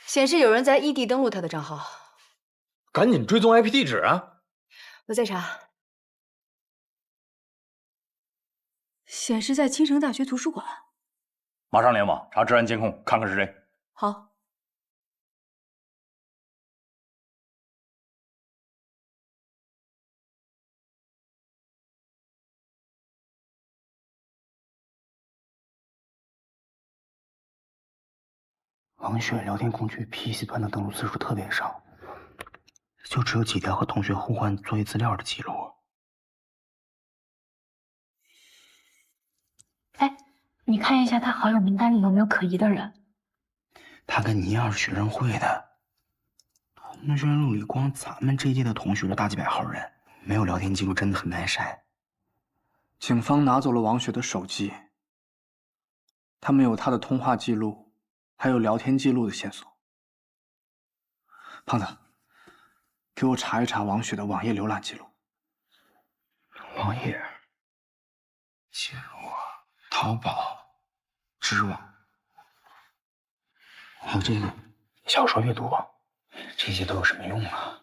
显示有人在异地登录他的账号，赶紧追踪 IP 地址啊！我再查，显示在青城大学图书馆。马上联网查治安监控，看看是谁。好。王雪聊天工具 PC 端的登录次数特别少，就只有几条和同学互换作业资料的记录。哎，你看一下他好友名单里有没有可疑的人。他跟倪耀是学生会的，同学录里光咱们这届的同学就大几百号人，没有聊天记录真的很难筛。警方拿走了王雪的手机，他们有她的通话记录。还有聊天记录的线索。胖子，给我查一查王雪的网页浏览记录。网页记录，淘宝、知网，还有这个小说阅读网，这些都有什么用啊？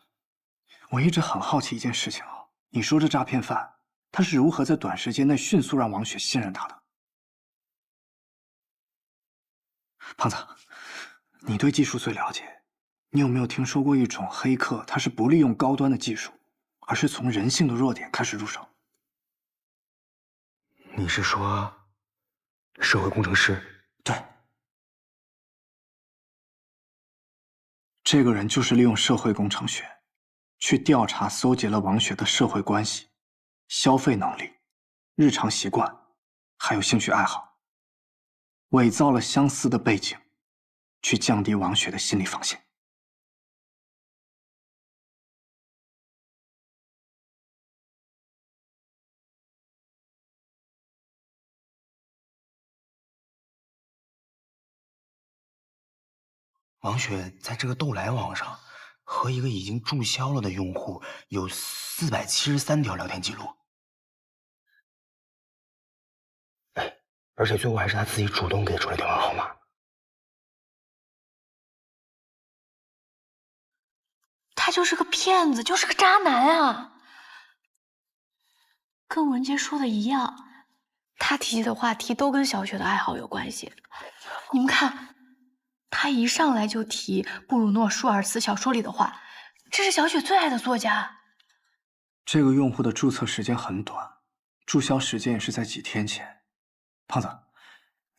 我一直很好奇一件事情啊，你说这诈骗犯他是如何在短时间内迅速让王雪信任他的？胖子，你对技术最了解，你有没有听说过一种黑客，他是不利用高端的技术，而是从人性的弱点开始入手？你是说社会工程师？对，这个人就是利用社会工程学，去调查、搜集了王雪的社会关系、消费能力、日常习惯，还有兴趣爱好。伪造了相似的背景，去降低王雪的心理防线。王雪在这个斗来网上和一个已经注销了的用户有473条聊天记录，而且最后还是他自己主动给出了电话号码。他就是个骗子，就是个渣男啊！跟文杰说的一样，他提及的话题都跟小雪的爱好有关系。你们看，他一上来就提布鲁诺·舒尔茨小说里的话，这是小雪最爱的作家。这个用户的注册时间很短，注销时间也是在几天前。胖子，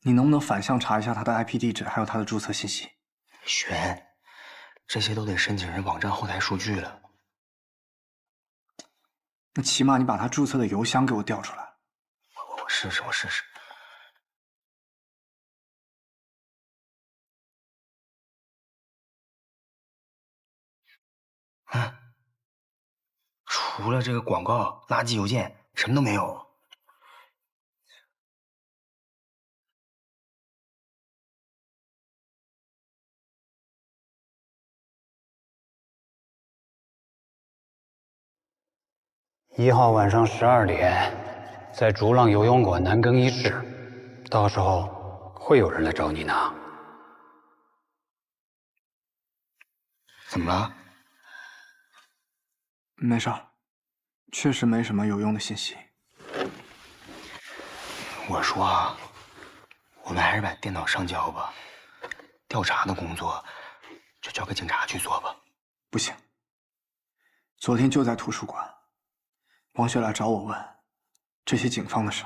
你能不能反向查一下他的 IP 地址，还有他的注册信息？璇，这些都得申请人网站后台数据了。那起码你把他注册的邮箱给我调出来。我试试。除了这个广告、垃圾邮件，什么都没有。1号晚上12点，在逐浪游泳馆男更衣室，到时候会有人来找你拿。怎么了？没事儿，确实没什么有用的信息。我说啊，我们还是把电脑上交吧，调查的工作就交给警察去做吧。不行，昨天就在图书馆，王雪来找我问这些警方的事。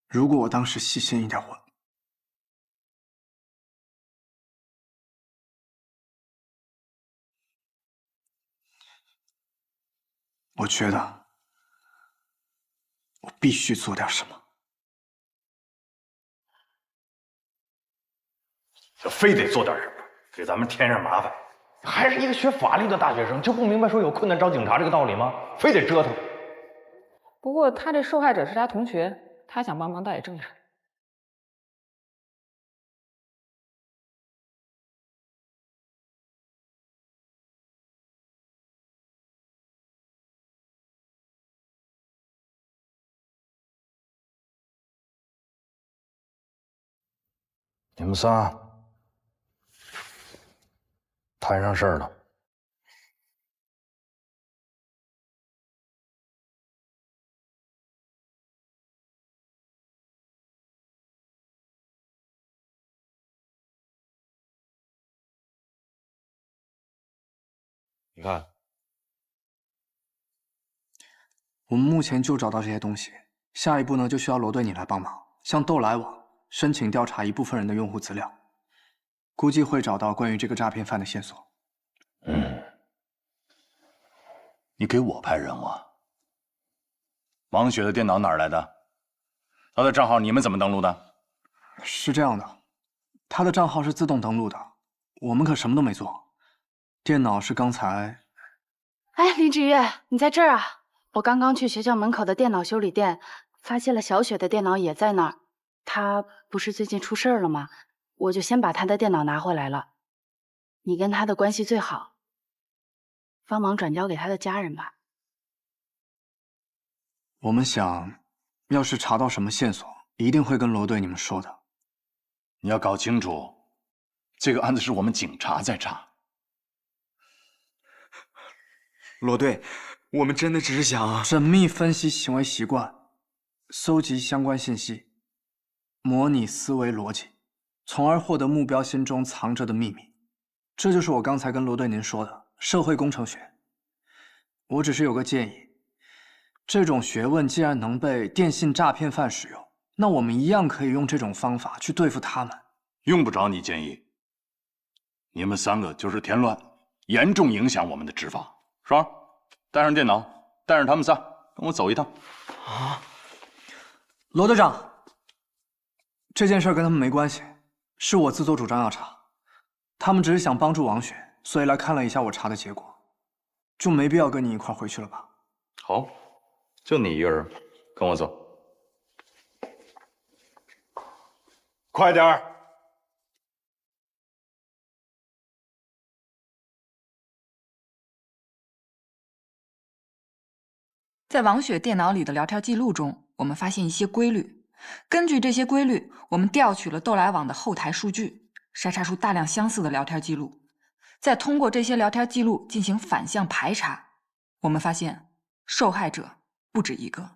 如果我当时细心一点，我觉得我必须做点什么。就非得做点什么，给咱们添上麻烦。还是一个学法律的大学生，就不明白说有困难找警察这个道理吗？非得折腾。不过他这受害者是他同学，他想帮忙倒也正常。你们仨摊上事儿了。你看，我们目前就找到这些东西，下一步呢就需要罗队你来帮忙，向斗来网申请调查一部分人的用户资料，估计会找到关于这个诈骗犯的线索。你给我派任务啊？王雪的电脑哪儿来的？她的账号你们怎么登录的？是这样的，她的账号是自动登录的，我们可什么都没做。电脑是刚才……哎，林芷月，你在这儿啊？我刚刚去学校门口的电脑修理店，发现了小雪的电脑也在那儿。她不是最近出事了吗？我就先把她的电脑拿回来了。你跟她的关系最好，帮忙转交给她的家人吧。我们想，要是查到什么线索，一定会跟罗队你们说的。你要搞清楚，这个案子是我们警察在查。罗队，我们真的只是想缜密分析行为习惯，搜集相关信息，模拟思维逻辑，从而获得目标心中藏着的秘密。这就是我刚才跟罗队您说的社会工程学。我只是有个建议，这种学问既然能被电信诈骗犯使用，那我们一样可以用这种方法去对付他们。用不着你建议，你们3个就是添乱，严重影响我们的执法。双儿，带上电脑，带上他们仨，跟我走一趟。啊，罗队长，这件事跟他们没关系，是我自作主张要查。他们只是想帮助王雪，所以来看了一下我查的结果，就没必要跟你一块回去了吧？好，就你一个人，跟我走。快点儿！在王雪电脑里的聊天记录中，我们发现一些规律。根据这些规律，我们调取了斗来网的后台数据，筛查出大量相似的聊天记录。再通过这些聊天记录进行反向排查，我们发现受害者不止一个。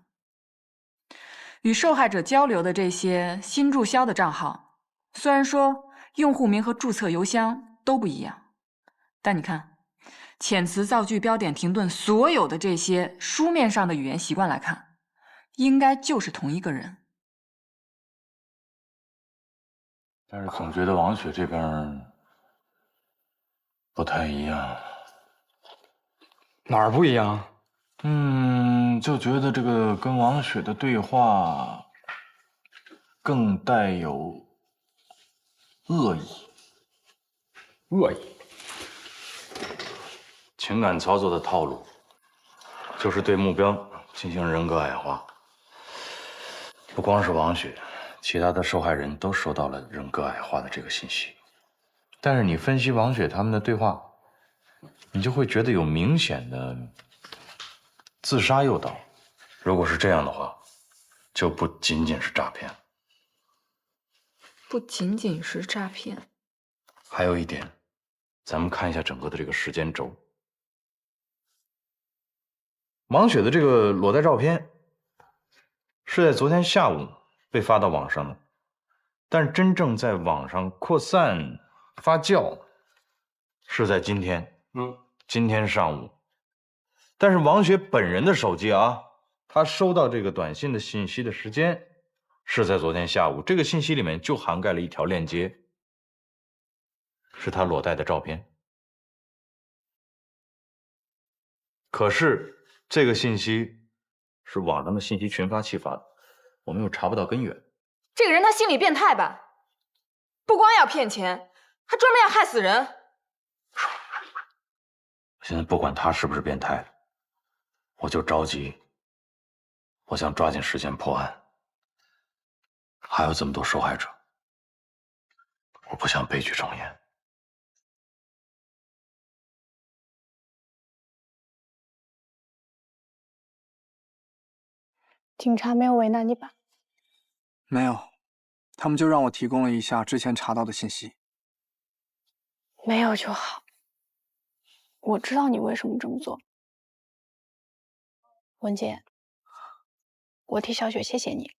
与受害者交流的这些新注销的账号，虽然说用户名和注册邮箱都不一样，但你看，遣词造句、标点停顿，所有的这些书面上的语言习惯来看，应该就是同一个人。但是总觉得王雪这边不太一样。哪儿不一样？就觉得这个跟王雪的对话更带有恶意。恶意？情感操作的套路就是对目标进行人格矮化。不光是王雪，其他的受害人都收到了人格矮化的这个信息。但是你分析王雪他们的对话，你就会觉得有明显的自杀诱导。如果是这样的话，就不仅仅是诈骗。不仅仅是诈骗。还有一点，咱们看一下整个的这个时间轴。王雪的这个裸贷照片是在昨天下午被发到网上的，但是真正在网上扩散发酵是在今天。今天上午。但是王雪本人的手机啊，她收到这个短信的信息的时间是在昨天下午。这个信息里面就涵盖了一条链接，是她裸贷的照片。可是这个信息是网上的信息群发器发的，我们又查不到根源。这个人他心理变态吧？不光要骗钱，还专门要害死人。现在不管他是不是变态，我就着急，我想抓紧时间破案。还有这么多受害者，我不想悲剧重演。警察没有为难你吧？没有，他们就让我提供了一下之前查到的信息。没有就好。我知道你为什么这么做，文杰，我替小雪谢谢你。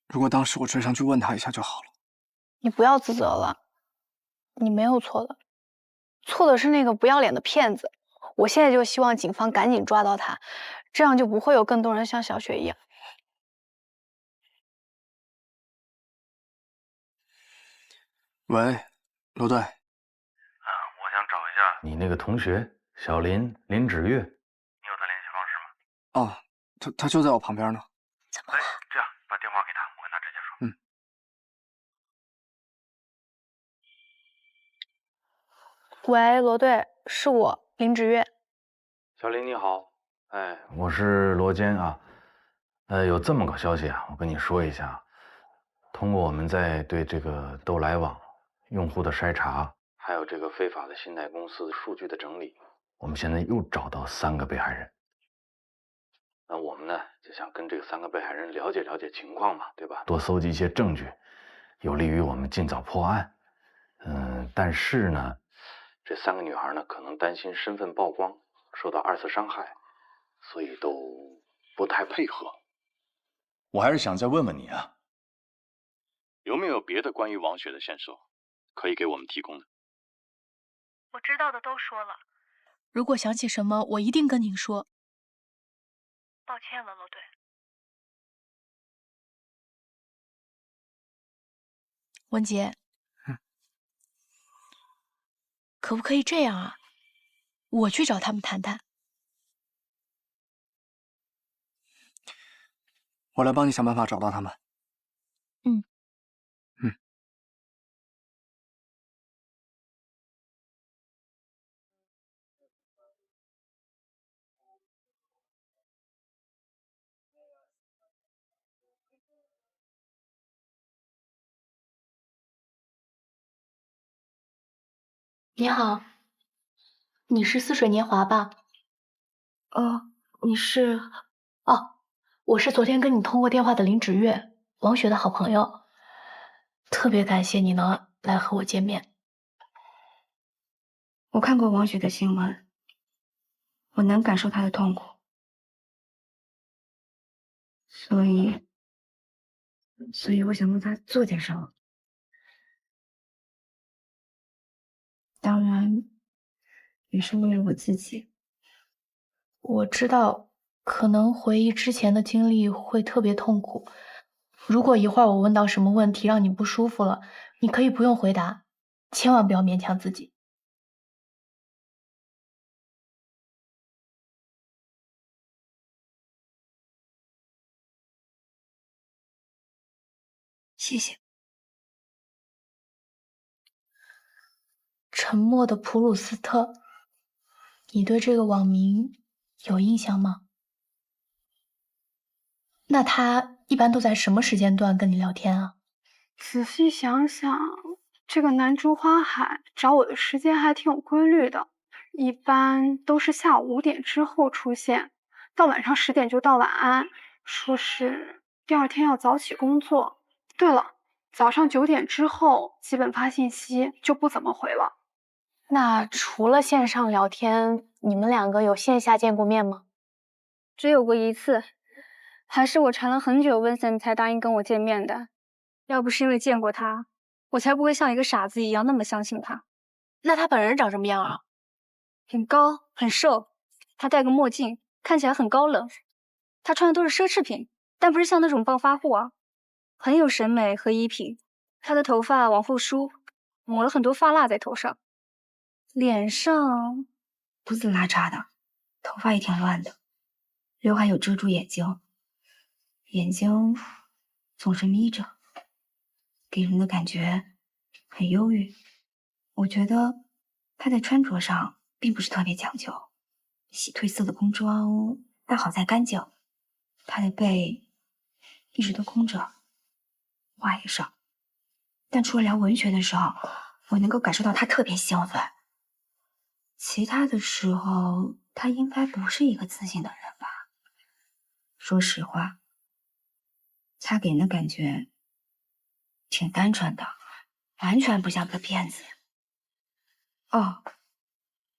如果当时我追上去问他一下就好了。你不要自责了，你没有错的，错的是那个不要脸的骗子。我现在就希望警方赶紧抓到他，这样就不会有更多人像小雪一样。喂，罗队。我想找一下你那个同学小林芷月，你有他联系方式吗？哦，他就在我旁边呢。怎么了？这样，把电话给他，我跟他直接嗯。说。喂，罗队，是我芷月。小林你好，我是罗坚啊。有这么个消息啊，我跟你说一下。通过我们在对这个斗来网用户的筛查，还有这个非法的信贷公司数据的整理，我们现在又找到3个被害人。那我们呢就想跟这个3个被害人了解了解情况嘛，对吧？多搜集一些证据，有利于我们尽早破案。但是呢，这3个女孩呢可能担心身份曝光，受到2次伤害，所以都不太配合。我还是想再问问你啊，有没有别的关于王雪的线索可以给我们提供的？我知道的都说了，如果想起什么，我一定跟您说。抱歉了，罗队。文杰，可不可以这样啊？我去找他们谈谈。我来帮你想办法找到他们。你好，你是似水年华吧？你是？哦，我是昨天跟你通过电话的林芷月，王雪的好朋友。特别感谢你能来和我见面。我看过王雪的新闻，我能感受她的痛苦，所以我想为她做点什么。当然，也是为了我自己。我知道，可能回忆之前的经历会特别痛苦。如果一会儿我问到什么问题让你不舒服了，你可以不用回答，千万不要勉强自己。谢谢。沉默的普鲁斯特，你对这个网名有印象吗？那他一般都在什么时间段跟你聊天啊？仔细想想，这个南珠花海找我的时间还挺有规律的，一般都是下午5点之后出现，到晚上10点就道晚安，说是第二天要早起工作。对了，早上9点之后基本发信息就不怎么回了。那除了线上聊天，你们2个有线下见过面吗？只有过一次，还是我缠了很久Vincent才答应跟我见面的。要不是因为见过他，我才不会像一个傻子一样那么相信他。那他本人长什么样啊？很高，很瘦，他戴个墨镜，看起来很高冷。他穿的都是奢侈品，但不是像那种暴发户啊，很有审美和衣品。他的头发往后梳，抹了很多发蜡在头上，脸上胡子拉碴的，头发也挺乱的，刘海有遮住眼睛，眼睛总是眯着，给人的感觉很忧郁。我觉得他在穿着上并不是特别讲究，洗褪色的工装，但好在干净。他的背一直都空着，话也少，但除了聊文学的时候，我能够感受到他特别兴奋。其他的时候，他应该不是一个自信的人吧？说实话，他给人的感觉挺单纯的，完全不像个骗子。哦，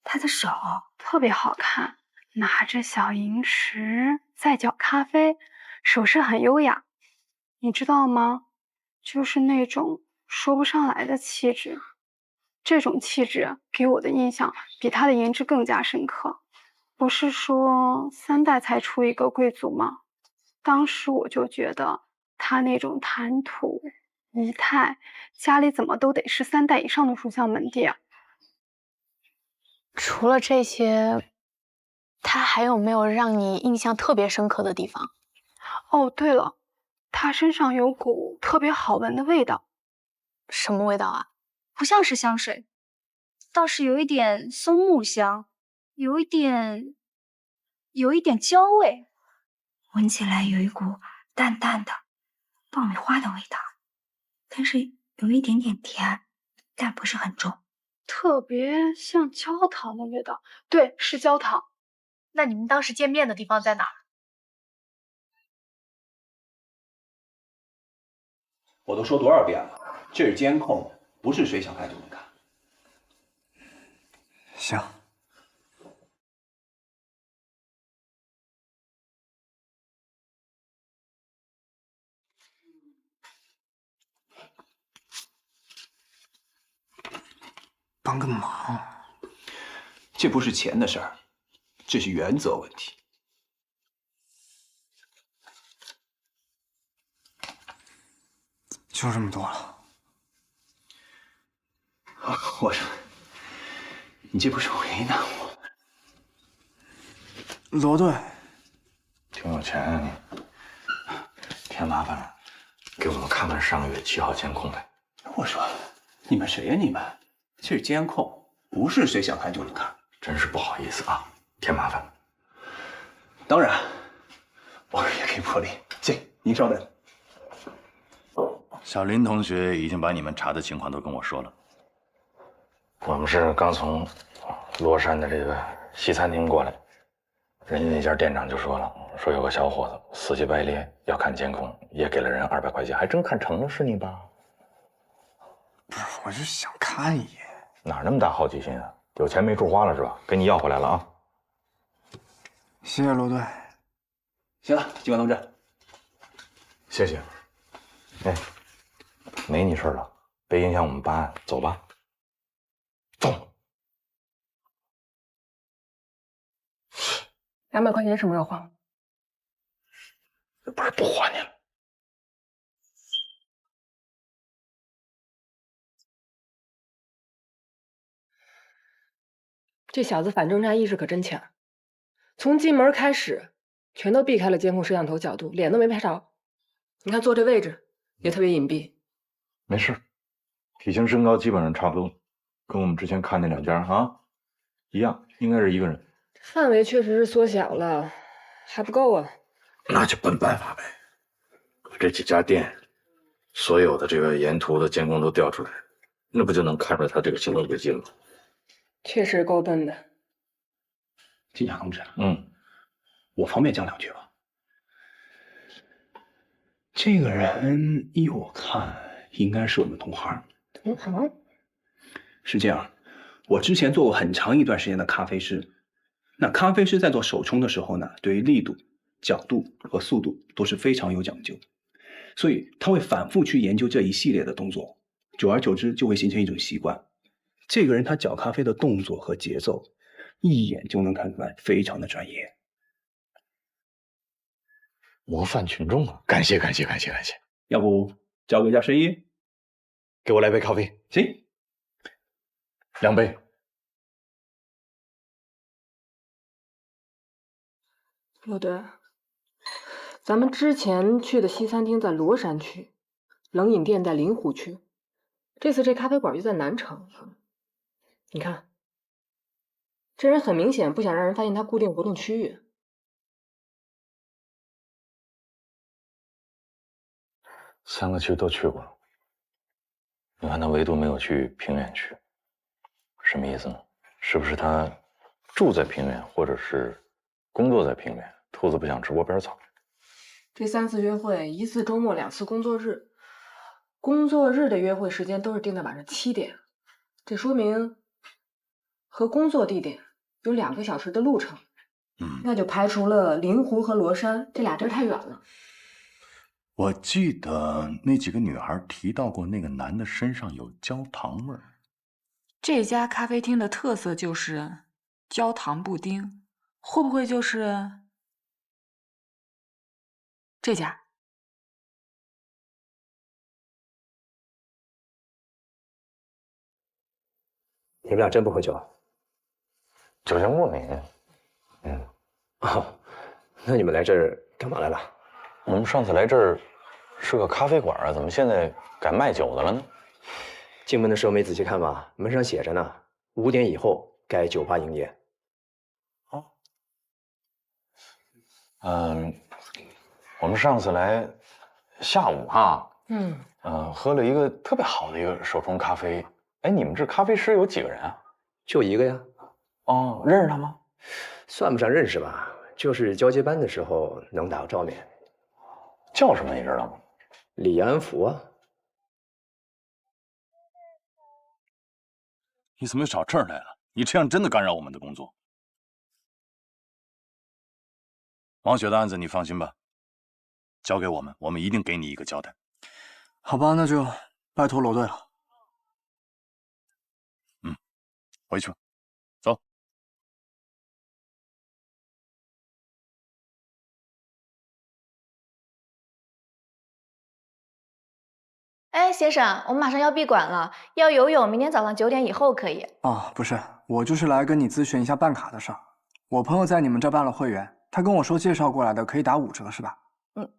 他的手特别好看，拿着小银匙在搅咖啡，手势很优雅。你知道吗？就是那种说不上来的气质。这种气质给我的印象比他的颜值更加深刻。不是说3代才出一个贵族吗？当时我就觉得他那种谈吐仪态，家里怎么都得是3代以上的书香门第啊。除了这些，他还有没有让你印象特别深刻的地方？哦，对了，他身上有股特别好闻的味道。什么味道啊？不像是香水，倒是有一点松木香，有一点焦味，闻起来有一股淡淡的爆米花的味道，但是有一点点甜，但不是很重，特别像焦糖的味道。对，是焦糖。那你们当时见面的地方在哪儿？我都说多少遍了，这是监控，不是谁想看就能看。行。帮个忙。这不是钱的事儿，这是原则问题。就这么多了。我说，你这不是为难我？罗队，挺有钱啊你，添麻烦了，给我们看看上个月7号监控呗。我说，你们谁呀你们？这是监控，不是谁想看就能看。真是不好意思啊，添麻烦。当然，我也可以破例。行，您稍等。小林同学已经把你们查的情况都跟我说了。我们是刚从罗山的这个西餐厅过来，人家那家店长就说了，说有个小伙子死乞白咧要看监控，也给了人200块钱，还真看成了，是你吧？不是，我就想看一眼。哪那么大好奇心啊？有钱没处花了是吧？给你要回来了啊！谢谢罗队。行了，警官同志，谢谢。哎，没你事了，别影响我们办案，走吧。走。 200块钱什么时候还？不是不还你了。这小子反侦查意识可真强，从进门开始，全都避开了监控摄像头角度，脸都没拍着。你看坐这位置也特别隐蔽。没事，体型身高基本上差不多，跟我们之前看那2家啊一样，应该是一个人。范围确实是缩小了，还不够啊。那就奔办法呗。这几家店，所有的这个沿途的监控都调出来，那不就能看出来他这个行动轨迹了吗？确实够笨的。警察同志，我方便讲2句吧。这个人依我看，应该是我们同行。同行？是这样，我之前做过很长一段时间的咖啡师。那咖啡师在做手冲的时候呢，对于力度、角度和速度都是非常有讲究，所以他会反复去研究这一系列的动作，久而久之就会形成一种习惯。这个人他搅咖啡的动作和节奏，一眼就能看出来，非常的专业。模范群众啊！感谢感谢感谢感谢！要不交给一下生意，给我来杯咖啡。行，2杯。罗队，咱们之前去的西餐厅在罗山区，冷饮店在临湖区，这次这咖啡馆就在南城。你看，这人很明显不想让人发现他固定活动区域。3个区都去过了，你看他唯独没有去平原区，什么意思呢？是不是他住在平原，或者是工作在平原？兔子不想吃窝边草。这3次约会，1次周末，2次工作日，工作日的约会时间都是定在晚上7点，这说明和工作地点有2个小时的路程。那就排除了临湖和罗山这俩地儿太远了。我记得那几个女孩提到过，那个男的身上有焦糖味儿。这家咖啡厅的特色就是焦糖布丁，会不会就是这家？你们俩真不喝酒？酒精过敏。哦，那你们来这儿干嘛来了？我们上次来这儿是个咖啡馆啊，怎么现在改卖酒的了呢？进门的时候没仔细看吧？门上写着呢，5点以后该酒吧营业。我们上次来下午哈，喝了一个特别好的一个手冲咖啡。哎，你们这咖啡师有几个人啊？就1个呀。哦，认识他吗？算不上认识吧，就是交接班的时候能打个照面。叫什么你知道吗？李安福啊。你怎么又找这儿来了？你这样真的干扰我们的工作。王雪的案子你放心吧，交给我们，我们一定给你一个交代。好吧，那就拜托罗队了。回去吧，走。哎，先生，我们马上要闭馆了，要游泳，明天早上9点以后可以。啊，不是，我就是来跟你咨询一下办卡的事儿。我朋友在你们这办了会员，他跟我说介绍过来的可以打5折，是吧？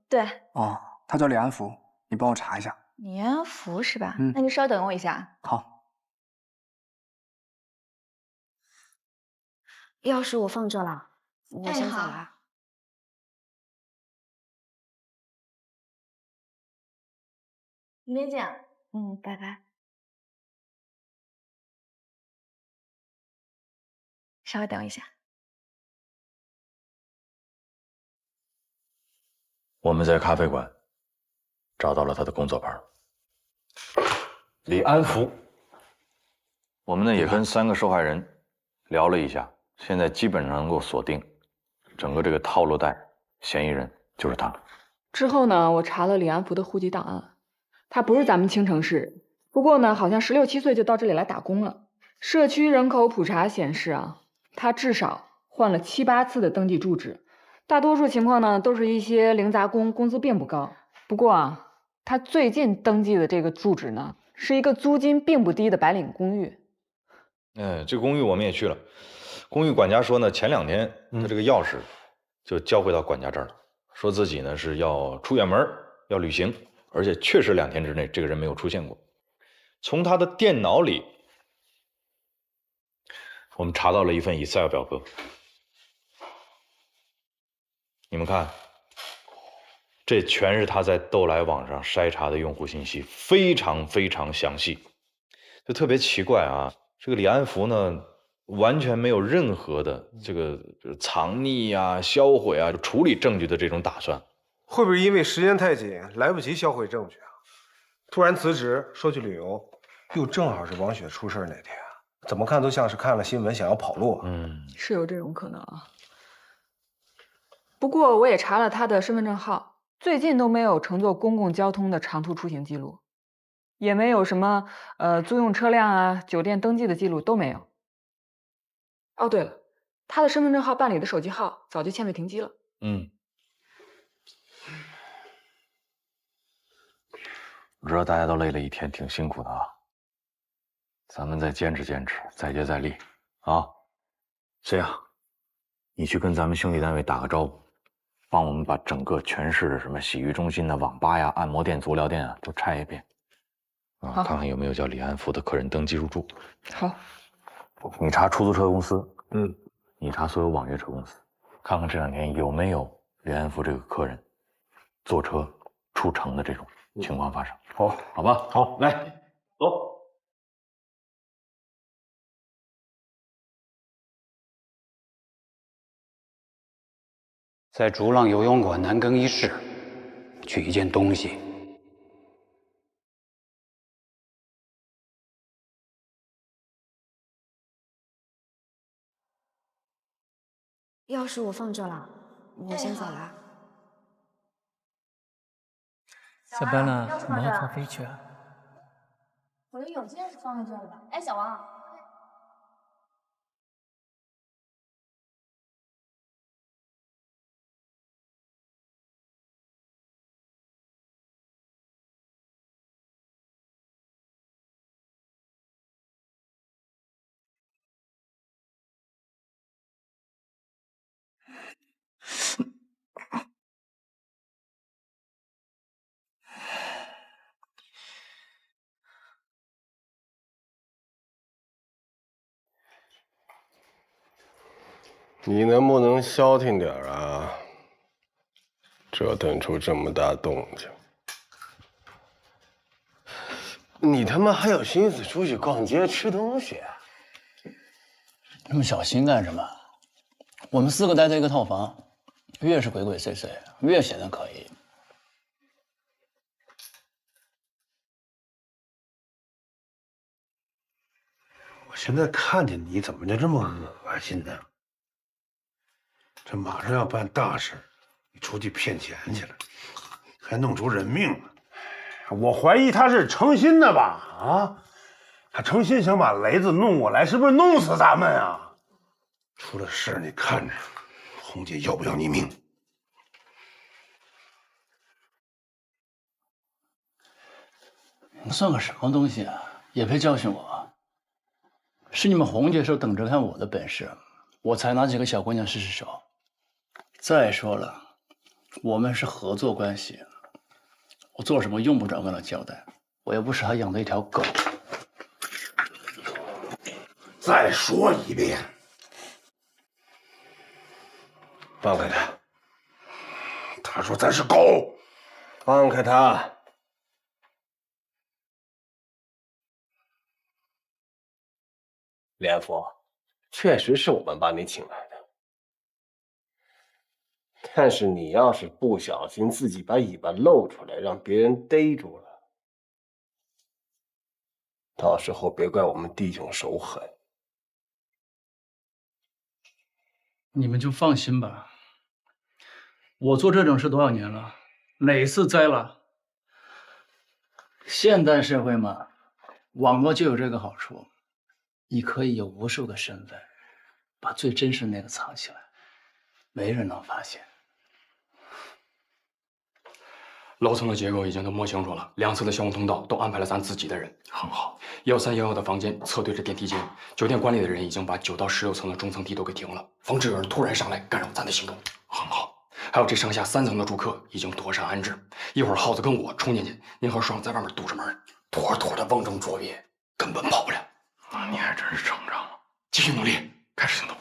对。哦，他叫李安福，你帮我查一下。李安福是吧？那你稍等我一下。好。钥匙我放这了，我先走好了。明天见。拜拜。稍微等我一下。我们在咖啡馆找到了他的工作牌，李安福。我们呢也跟3个受害人聊了一下，现在基本上能够锁定整个这个套路贷嫌疑人就是他。之后呢，我查了李安福的户籍档案，他不是咱们青城市人，不过呢，好像16、17岁就到这里来打工了。社区人口普查显示啊，他至少换了7、8次的登记住址，大多数情况呢都是一些零杂工，工资并不高。不过啊，他最近登记的这个住址呢，是一个租金并不低的白领公寓。这个公寓我们也去了，公寓管家说呢，前2天他这个钥匙就交回到管家这儿了，说自己呢是要出远门，要旅行，而且确实2天之内这个人没有出现过。从他的电脑里，我们查到了一份 Excel 表格，你们看，这全是他在斗来网上筛查的用户信息，非常非常详细。就特别奇怪啊，这个李安福呢，完全没有任何的这个藏匿啊、销毁啊、处理证据的这种打算。会不会因为时间太紧，来不及销毁证据啊？突然辞职说去旅游，又正好是王雪出事那天，怎么看都像是看了新闻想要跑路。是有这种可能啊。不过我也查了他的身份证号，最近都没有乘坐公共交通的长途出行记录，也没有什么租用车辆啊、酒店登记的记录都没有。哦，对了，他的身份证号办理的手机号早就欠费停机了。我知道大家都累了一天，挺辛苦的啊，咱们再坚持坚持，再接再厉啊！这样，你去跟咱们兄弟单位打个招呼，帮我们把整个全市的什么洗浴中心呐、网吧呀、按摩店、足疗店啊都拆一遍啊，看看有没有叫李安福的客人登记入住。好，你查出租车公司，你查所有网约车公司，看看这2天有没有李安福这个客人坐车出城的这种情况发生。好吧，好，来，走。在逐浪游泳馆南更衣室取一件东西。钥匙我放这了，我先走了。下班了，我们喝咖啡去啊。我的邮件是放在这里的。哎，小王。你能不能消停点啊？折腾出这么大动静，你他妈还有心思出去逛街吃东西啊？那么小心干什么？我们4个待在一个套房，越是鬼鬼祟祟，越显得可疑。我现在看见你怎么就这么恶心呢？这马上要办大事，你出去骗钱去了，还弄出人命了。我怀疑他是诚心的吧？啊，他诚心想把雷子弄过来，是不是弄死咱们啊？出了事你看着，红姐要不要你命？你算个什么东西啊？也配教训我？是你们红姐说等着看我的本事，我才拿几个小姑娘试试手。再说了，我们是合作关系，我做什么用不着跟他交代，我又不是他养的一条狗。再说一遍，放开他！他说咱是狗，放开他！连福，确实是我们把你请来的。但是你要是不小心自己把尾巴露出来，让别人逮住了，到时候别怪我们弟兄手狠。你们就放心吧，我做这种事多少年了，哪次栽了？现代社会嘛，网络就有这个好处，你可以有无数个身份，把最真实那个藏起来，没人能发现。楼层的结构已经都摸清楚了，2侧的消防通道都安排了咱自己的人，很好。13、11的房间侧对着电梯间，酒店管理的人已经把9到16层的中层梯都给停了，防止有人突然上来干扰咱的行动，很好。还有这上下3层的住客已经妥善安置，一会儿耗子跟我冲进去，您和爽在外面堵着门，妥妥的瓮中捉鳖，根本跑不了。你还真是成长了，继续努力，开始行动。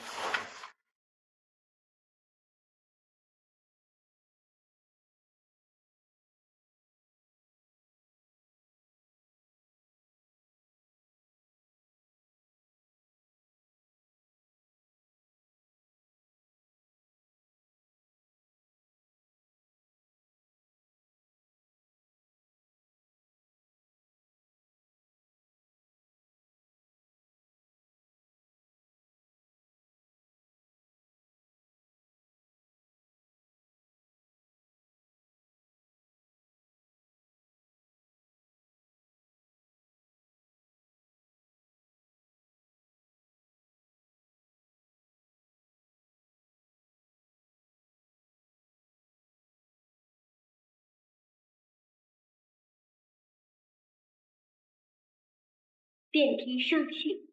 电梯上去。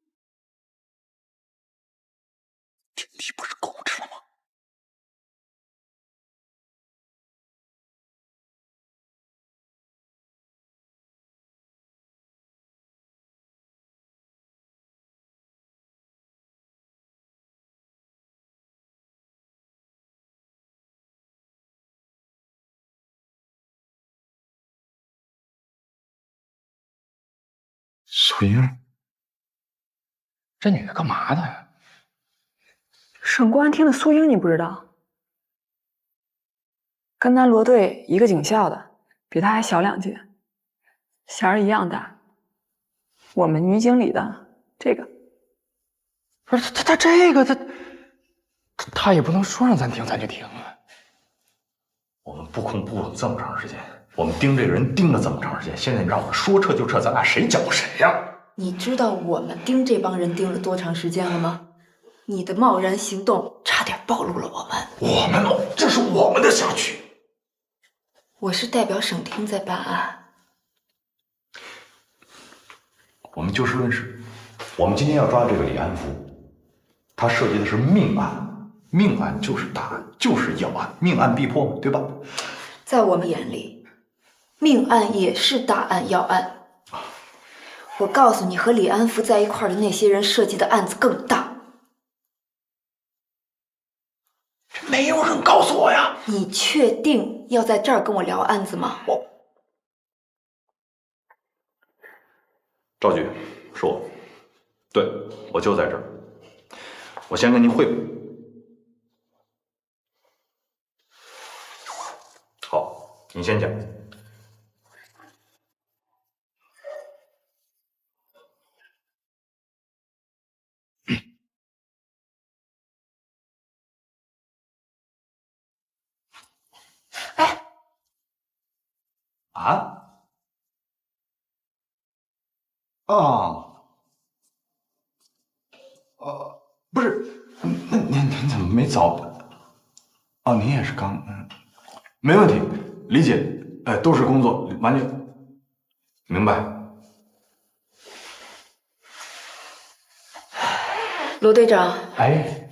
电梯不是狗吃了吗？苏英，这女的干嘛的呀？省公安厅的苏英你不知道？跟咱罗队一个警校的，比他还小2届，弦儿一样大。我们女经理的这个，不是他这个他也不能说让咱停咱就停啊。我们布控布了这么长时间，我们盯这个人盯了这么长时间，现在你让我们说撤就撤，咱俩谁搅和谁呀？你知道我们盯这帮人盯了多长时间了吗？你的贸然行动差点暴露了我们。我们这是我们的辖区。我是代表省厅在办案。我们就事论事。我们今天要抓这个李安福，他涉及的是命案，命案就是大案，就是要案，命案必破，对吧？在我们眼里，命案也是大案要案。我告诉你，和李安福在一块儿的那些人涉及的案子更大。没有人告诉我呀。你确定要在这儿跟我聊案子吗？赵局，是我。对，我就在这儿。我先跟您汇报。好，你先讲。啊？不是，那您怎么没早？哦，您也是刚，没问题，理解，都是工作，完全明白。罗队长，哎，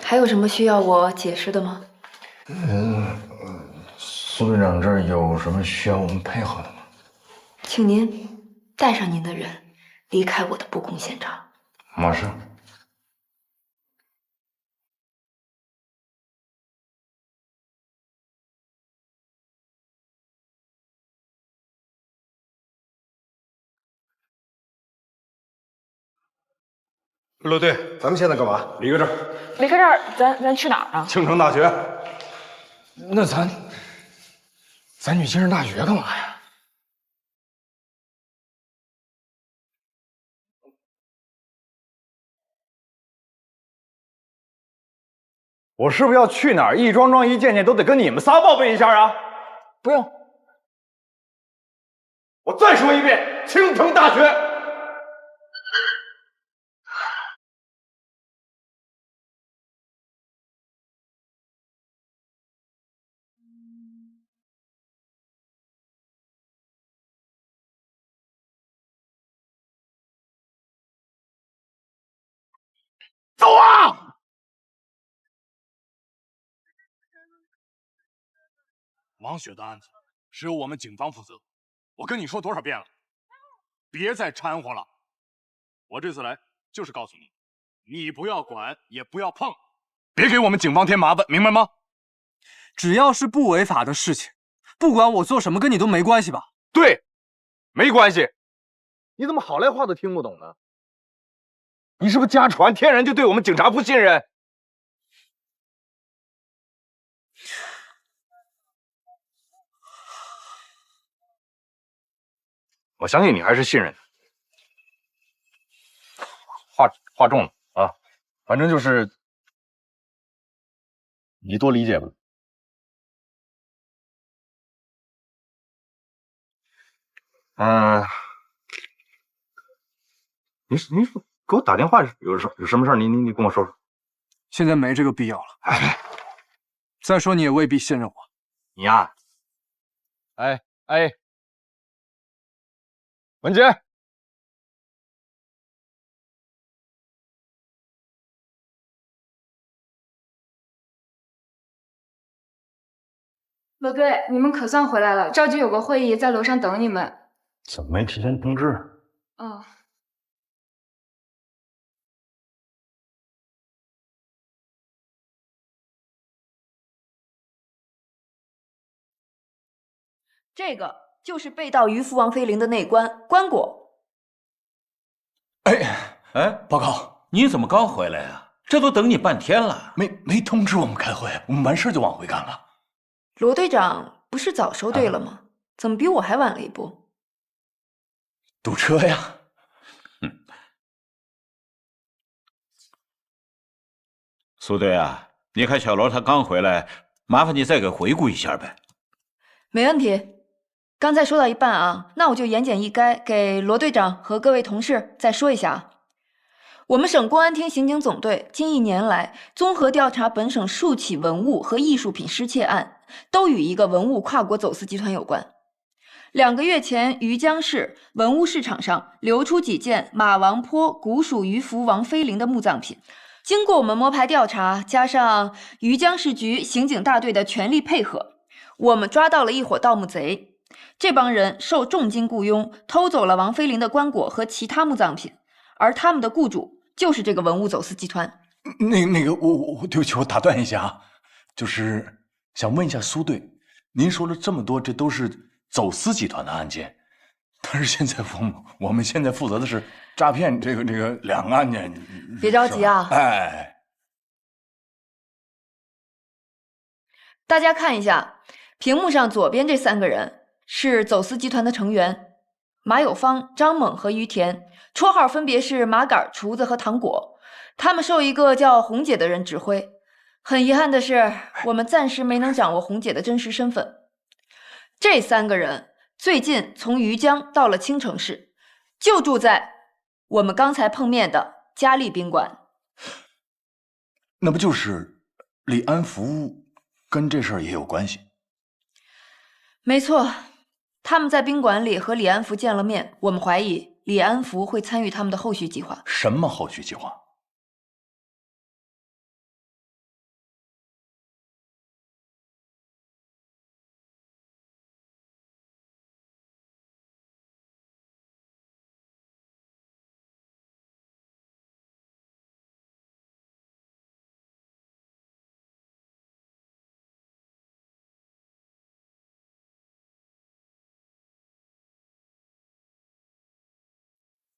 还有什么需要我解释的吗？苏队长这儿有什么需要我们配合的吗？请您带上您的人离开我的布控现场。马上。陆队，咱们现在干嘛？离开这儿。离开这儿，咱去哪儿啊？青城大学。那咱去精神大学干嘛呀？我是不是要去哪儿一桩桩一件件都得跟你们仨报备一下啊？不用。我再说一遍，青城大学。走啊！王雪的案子是由我们警方负责，我跟你说多少遍了，别再掺和了。我这次来就是告诉你，你不要管，也不要碰，别给我们警方添麻烦，明白吗？只要是不违法的事情，不管我做什么，跟你都没关系吧？对，没关系。你怎么好赖话都听不懂呢？你是不是家传天然就对我们警察不信任？我相信你还是信任的。话重了啊，反正就是你多理解吧。您给我打电话有什么事儿？你跟我说说。现在没这个必要了。再说你也未必信任我。你呀，文杰，罗队，你们可算回来了，赵局有个会议在楼上等你们。怎么没提前通知？哦。这个就是被盗渔夫王妃玲的内棺棺椁。哎，报告，你怎么刚回来呀？这都等你半天了。没通知我们开会，我们完事就往回赶了。罗队长不是早收队了吗？怎么比我还晚了一步？堵车呀。苏队啊，你看小罗他刚回来，麻烦你再给回顾一下呗。没问题。刚才说到一半啊，那我就言简意赅，给罗队长和各位同事再说一下啊。我们省公安厅刑警总队近1年来综合调查本省数起文物和艺术品失窃案，都与一个文物跨国走私集团有关。2个月前，余江市文物市场上流出几件马王坡古蜀渔夫王妃陵的墓葬品。经过我们摸排调查，加上余江市局刑警大队的全力配合，我们抓到了一伙盗墓贼。这帮人受重金雇佣，偷走了王妃陵的棺椁和其他墓葬品，而他们的雇主就是这个文物走私集团。那个，我对不起，我打断一下啊，就是想问一下苏队，您说了这么多，这都是走私集团的案件，但是现在我们现在负责的是诈骗这个2个案件。别着急啊，大家看一下屏幕上左边这3个人。是走私集团的成员，马有芳、张猛和于田，绰号分别是马杆、厨子和糖果。他们受一个叫红姐的人指挥。很遗憾的是，我们暂时没能掌握红姐的真实身份。这3个人最近从余江到了青城市，就住在我们刚才碰面的嘉丽宾馆。那不就是李安福跟这事儿也有关系？没错。他们在宾馆里和李安福见了面，我们怀疑李安福会参与他们的后续计划。什么后续计划？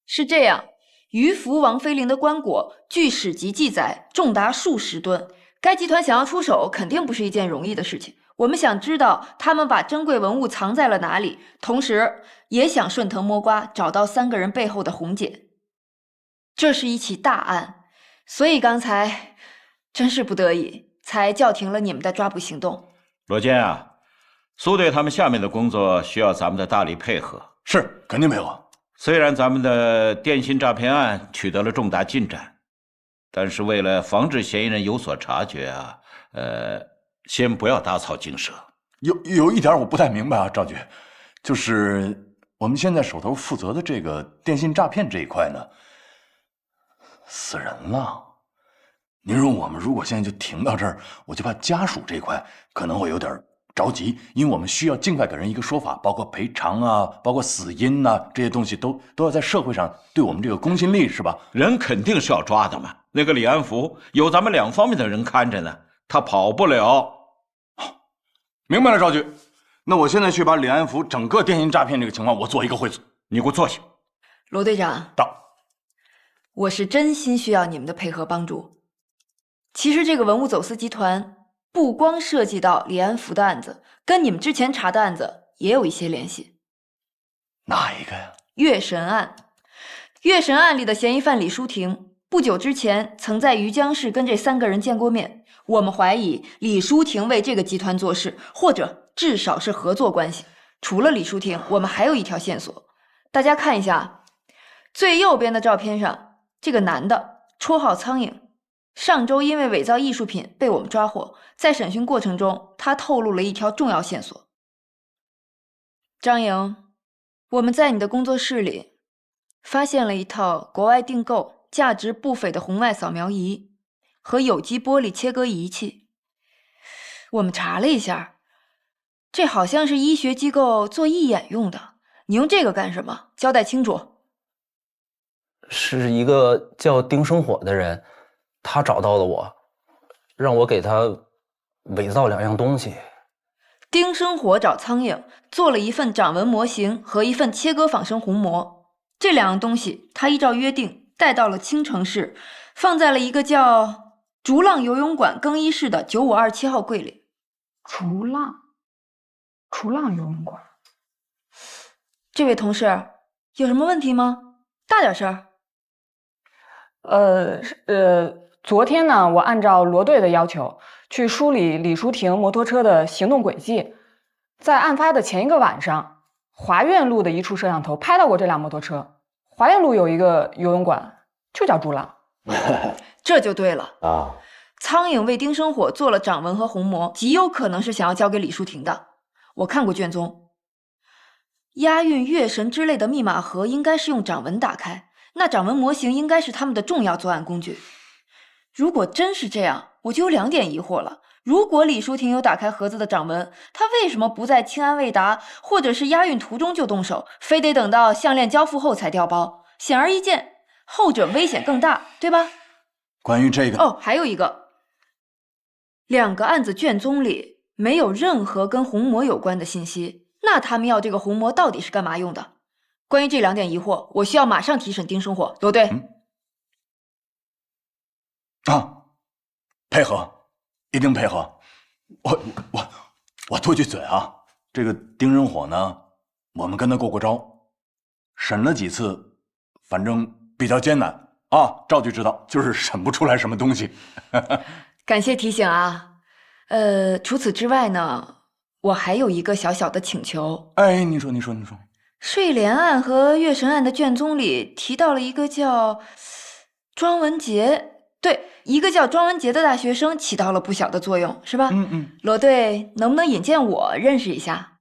是这样，渔夫王妃陵的棺椁，据史籍记载，重达数十吨。该集团想要出手，肯定不是一件容易的事情。我们想知道他们把珍贵文物藏在了哪里，同时也想顺藤摸瓜找到3个人背后的红姐。这是一起大案，所以刚才真是不得已才叫停了你们的抓捕行动。罗坚啊，苏队他们下面的工作需要咱们的大力配合。是，肯定配合。虽然咱们的电信诈骗案取得了重大进展，但是为了防止嫌疑人有所察觉啊，先不要打草惊蛇。有一点我不太明白啊，赵局，就是我们现在手头负责的这个电信诈骗这一块呢，死人了。您说我们如果现在就停到这儿，我就怕家属这块可能会有点着急，因为我们需要尽快给人一个说法，包括赔偿啊，包括死因呐，这些东西都要在社会上对我们这个公信力是吧？人肯定是要抓的嘛。那个李安福有咱们2方面的人看着呢，他跑不了。明白了，赵局。那我现在去把李安福整个电信诈骗这个情况我做一个汇总，你给我坐下。罗队长，到。我是真心需要你们的配合帮助。其实这个文物走私集团不光涉及到李安福的案子，跟你们之前查的案子也有一些联系。哪一个呀？月神案。月神案里的嫌疑犯李淑婷，不久之前曾在余江市跟这3个人见过面。我们怀疑李淑婷为这个集团做事，或者至少是合作关系。除了李淑婷，我们还有一条线索，大家看一下最右边的照片上，这个男的绰号苍蝇，上周因为伪造艺术品被我们抓获，在审讯过程中，他透露了一条重要线索。张莹，我们在你的工作室里发现了一套国外订购、价值不菲的红外扫描仪和有机玻璃切割仪器。我们查了一下，这好像是医学机构做义眼用的。你用这个干什么？交代清楚。是一个叫丁生火的人，他找到了我，让我给他伪造2样东西。丁生火找苍蝇做了一份掌纹模型和一份切割仿生虹膜，这2样东西他依照约定带到了青城市，放在了一个叫逐浪游泳馆更衣室的9527号柜里。逐浪游泳馆。这位同事有什么问题吗？大点声。昨天呢，我按照罗队的要求去梳理李淑婷摩托车的行动轨迹，在案发的前一个晚上，华苑路的一处摄像头拍到过这辆摩托车。华苑路有一个游泳馆，就叫逐浪。这就对了啊！苍蝇为丁生火做了掌纹和虹膜，极有可能是想要交给李淑婷的。我看过卷宗，押运月神之类的密码盒应该是用掌纹打开，那掌纹模型应该是他们的重要作案工具。如果真是这样，我就有2点疑惑了。如果李淑婷有打开盒子的掌纹，她为什么不在清安未达或者是押运途中就动手，非得等到项链交付后才调包？显而易见，后者危险更大，对吧？关于这个哦，还有一个，2个案子卷宗里没有任何跟虹膜有关的信息，那他们要这个虹膜到底是干嘛用的？关于这2点疑惑，我需要马上提审丁生火。罗队，配合，一定配合。我多句嘴啊，这个丁生火呢，我们跟他过招，审了几次，反正比较艰难啊。赵局知道，就是审不出来什么东西。感谢提醒啊。除此之外呢，我还有一个小小的请求。哎，你说。睡莲案和月神案的卷宗里提到了一个叫庄文杰。对，一个叫庄文杰的大学生起到了不小的作用，是吧？罗队能不能引荐我认识一下？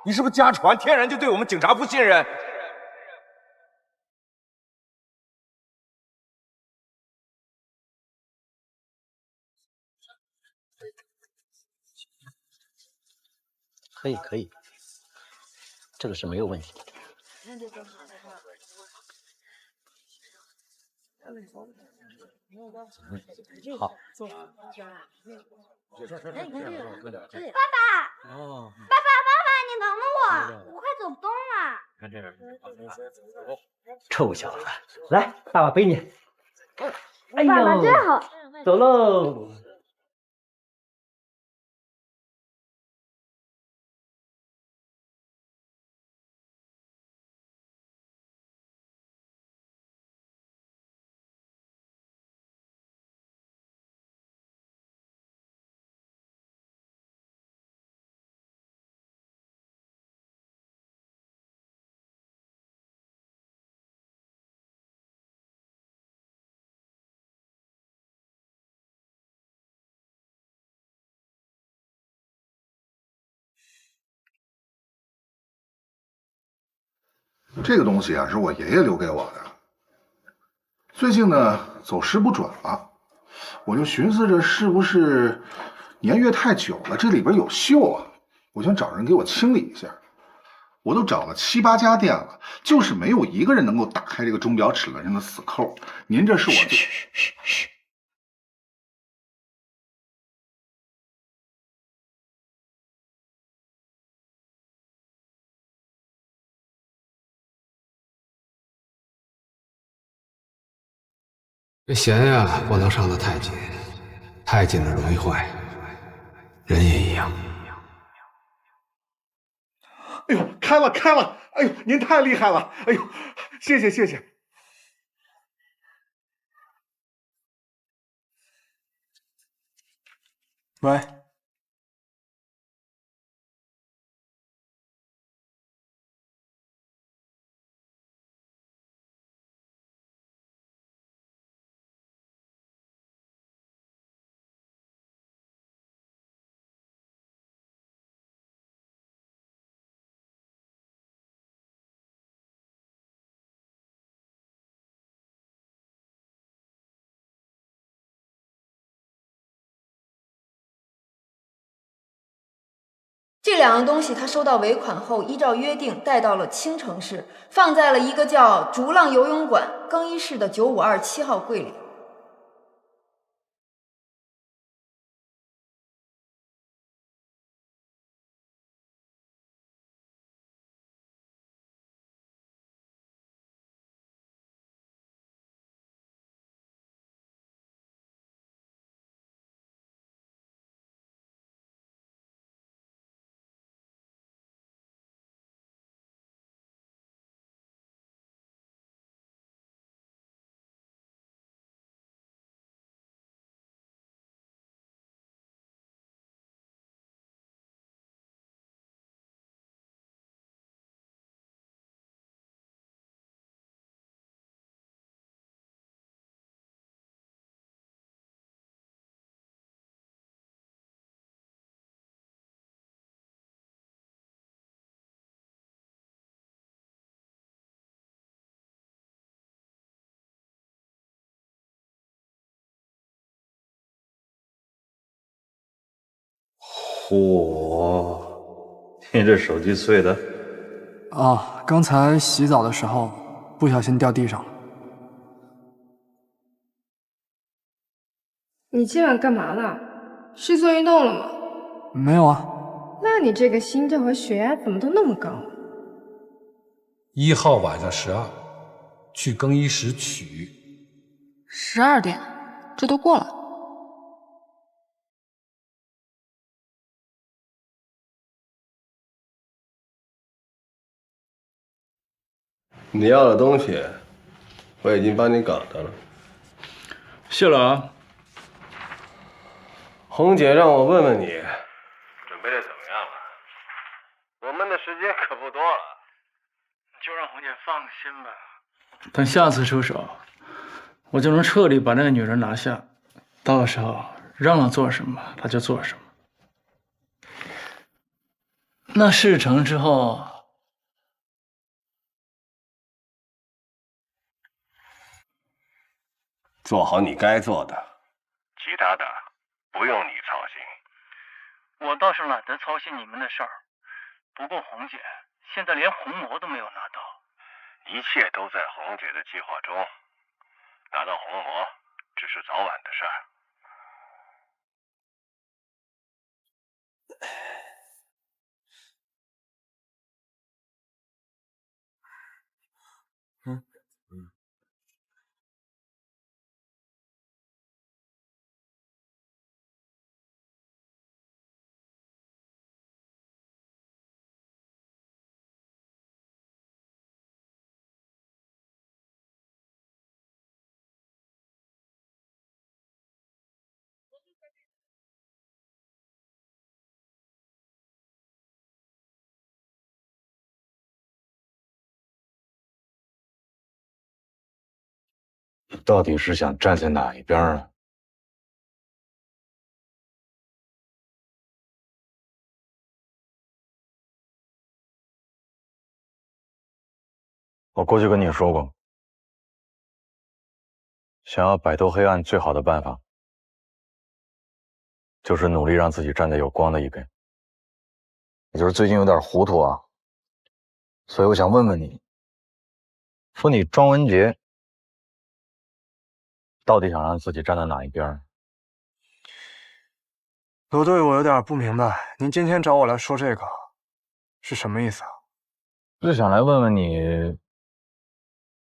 你是不是家传天然就对我们警察不信任？可以，这个是没有问题的。好。爸爸，你等等我快走不动了。看这边，臭小子，来，爸爸背你。哎呦，爸爸真好。走喽。这个东西啊，是我爷爷留给我的。最近呢，走时不准了，我就寻思着是不是年月太久了，这里边有锈啊，我想找人给我清理一下。我都找了7、8家店了，就是没有一个人能够打开这个钟表齿轮上的死扣。您这是我最……这弦呀，不能上得太紧，太紧了容易坏。人也一样。哎呦，开了！哎呦，您太厉害了！哎呦，谢谢。喂，这2样东西他收到尾款后，依照约定带到了青城市，放在了一个叫逐浪游泳馆更衣室的9527号柜里。嚯，你这手机碎的？啊，刚才洗澡的时候不小心掉地上了。你今晚干嘛了？是做运动了吗？没有啊。那你这个心跳和血压怎么都那么高？1号晚上12，去更衣室取。12点，这都过了。你要的东西，我已经帮你搞到了。谢了啊。红姐让我问问你，准备的怎么样了？我们的时间可不多了，就让红姐放心吧。等下次出手，我就能彻底把那个女人拿下。到时候让她做什么，她就做什么。那事成之后，做好你该做的，其他的不用你操心。我倒是懒得操心你们的事儿。不过红姐现在连红魔都没有拿到，一切都在红姐的计划中，拿到红魔只是早晚的事儿。你到底是想站在哪一边啊？我过去跟你说过，想要摆脱黑暗，最好的办法就是努力让自己站在有光的一边。也就是最近有点糊涂啊，所以我想问问你，说你庄文杰到底想让自己站在哪一边？罗队，我有点不明白，您今天找我来说这个是什么意思啊？就是想来问问你，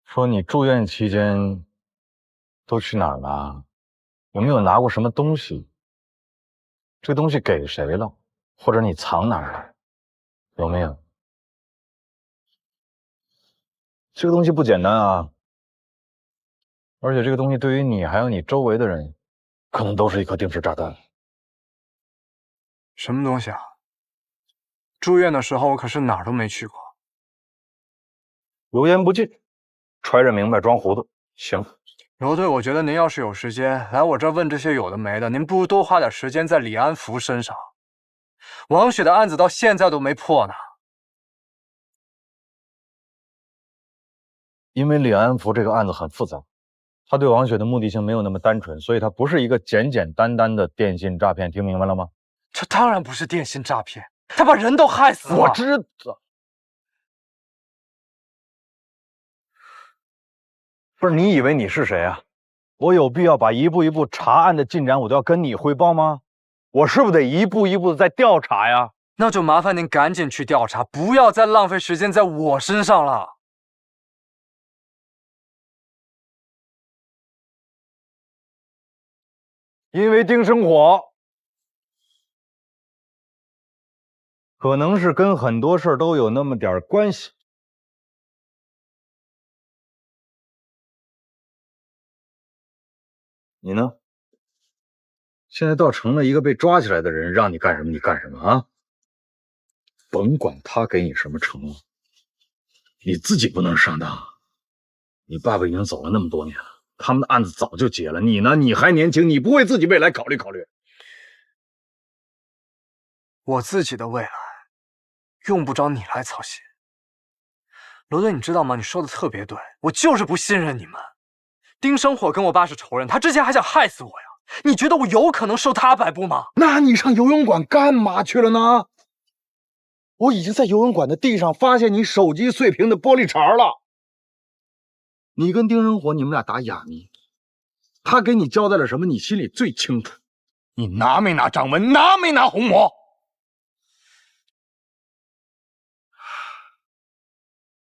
说你住院期间都去哪儿了？有没有拿过什么东西？这个东西给谁了？或者你藏哪儿了？有没有？这个东西不简单啊，而且这个东西对于你还有你周围的人，可能都是一颗定时炸弹。什么东西啊？住院的时候我可是哪儿都没去过。油盐不进，揣着明白装糊涂。行，罗队，我觉得您要是有时间来我这儿问这些有的没的，您不如多花点时间在李安福身上。王雪的案子到现在都没破呢。因为李安福这个案子很复杂，他对王雪的目的性没有那么单纯，所以他不是一个简简单单的电信诈骗，听明白了吗？这当然不是电信诈骗，他把人都害死了。我知道。不是你以为你是谁啊？我有必要把一步一步查案的进展我都要跟你汇报吗？我是不是得一步一步的在调查呀？那就麻烦您赶紧去调查，不要再浪费时间在我身上了。因为丁生火可能是跟很多事儿都有那么点关系。你呢？现在倒成了一个被抓起来的人，让你干什么你干什么啊！甭管他给你什么承诺，你自己不能上当。你爸爸已经走了那么多年了，他们的案子早就结了。你呢？你还年轻，你不为自己未来考虑考虑？我自己的未来用不着你来操心。罗队，你知道吗？你说的特别对，我就是不信任你们。丁生火跟我爸是仇人，他之前还想害死我呀。你觉得我有可能受他摆布吗？那你上游泳馆干嘛去了呢？我已经在游泳馆的地上发现你手机碎屏的玻璃碴了。你跟丁生火，你们俩打哑谜，他给你交代了什么，你心里最清楚。你拿没拿掌纹，拿没拿红魔？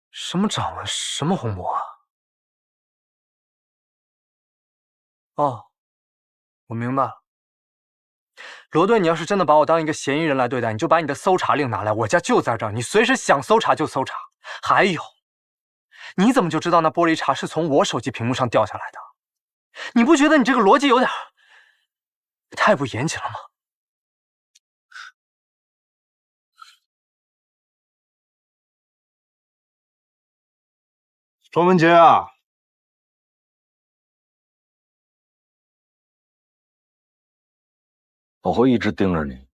什么掌纹，什么红魔啊？哦，我明白了。罗队，你要是真的把我当一个嫌疑人来对待，你就把你的搜查令拿来，我家就在这儿，你随时想搜查就搜查。还有，你怎么就知道那玻璃碴是从我手机屏幕上掉下来的？你不觉得你这个逻辑有点太不严谨了吗？庄文杰啊，我会一直盯着你，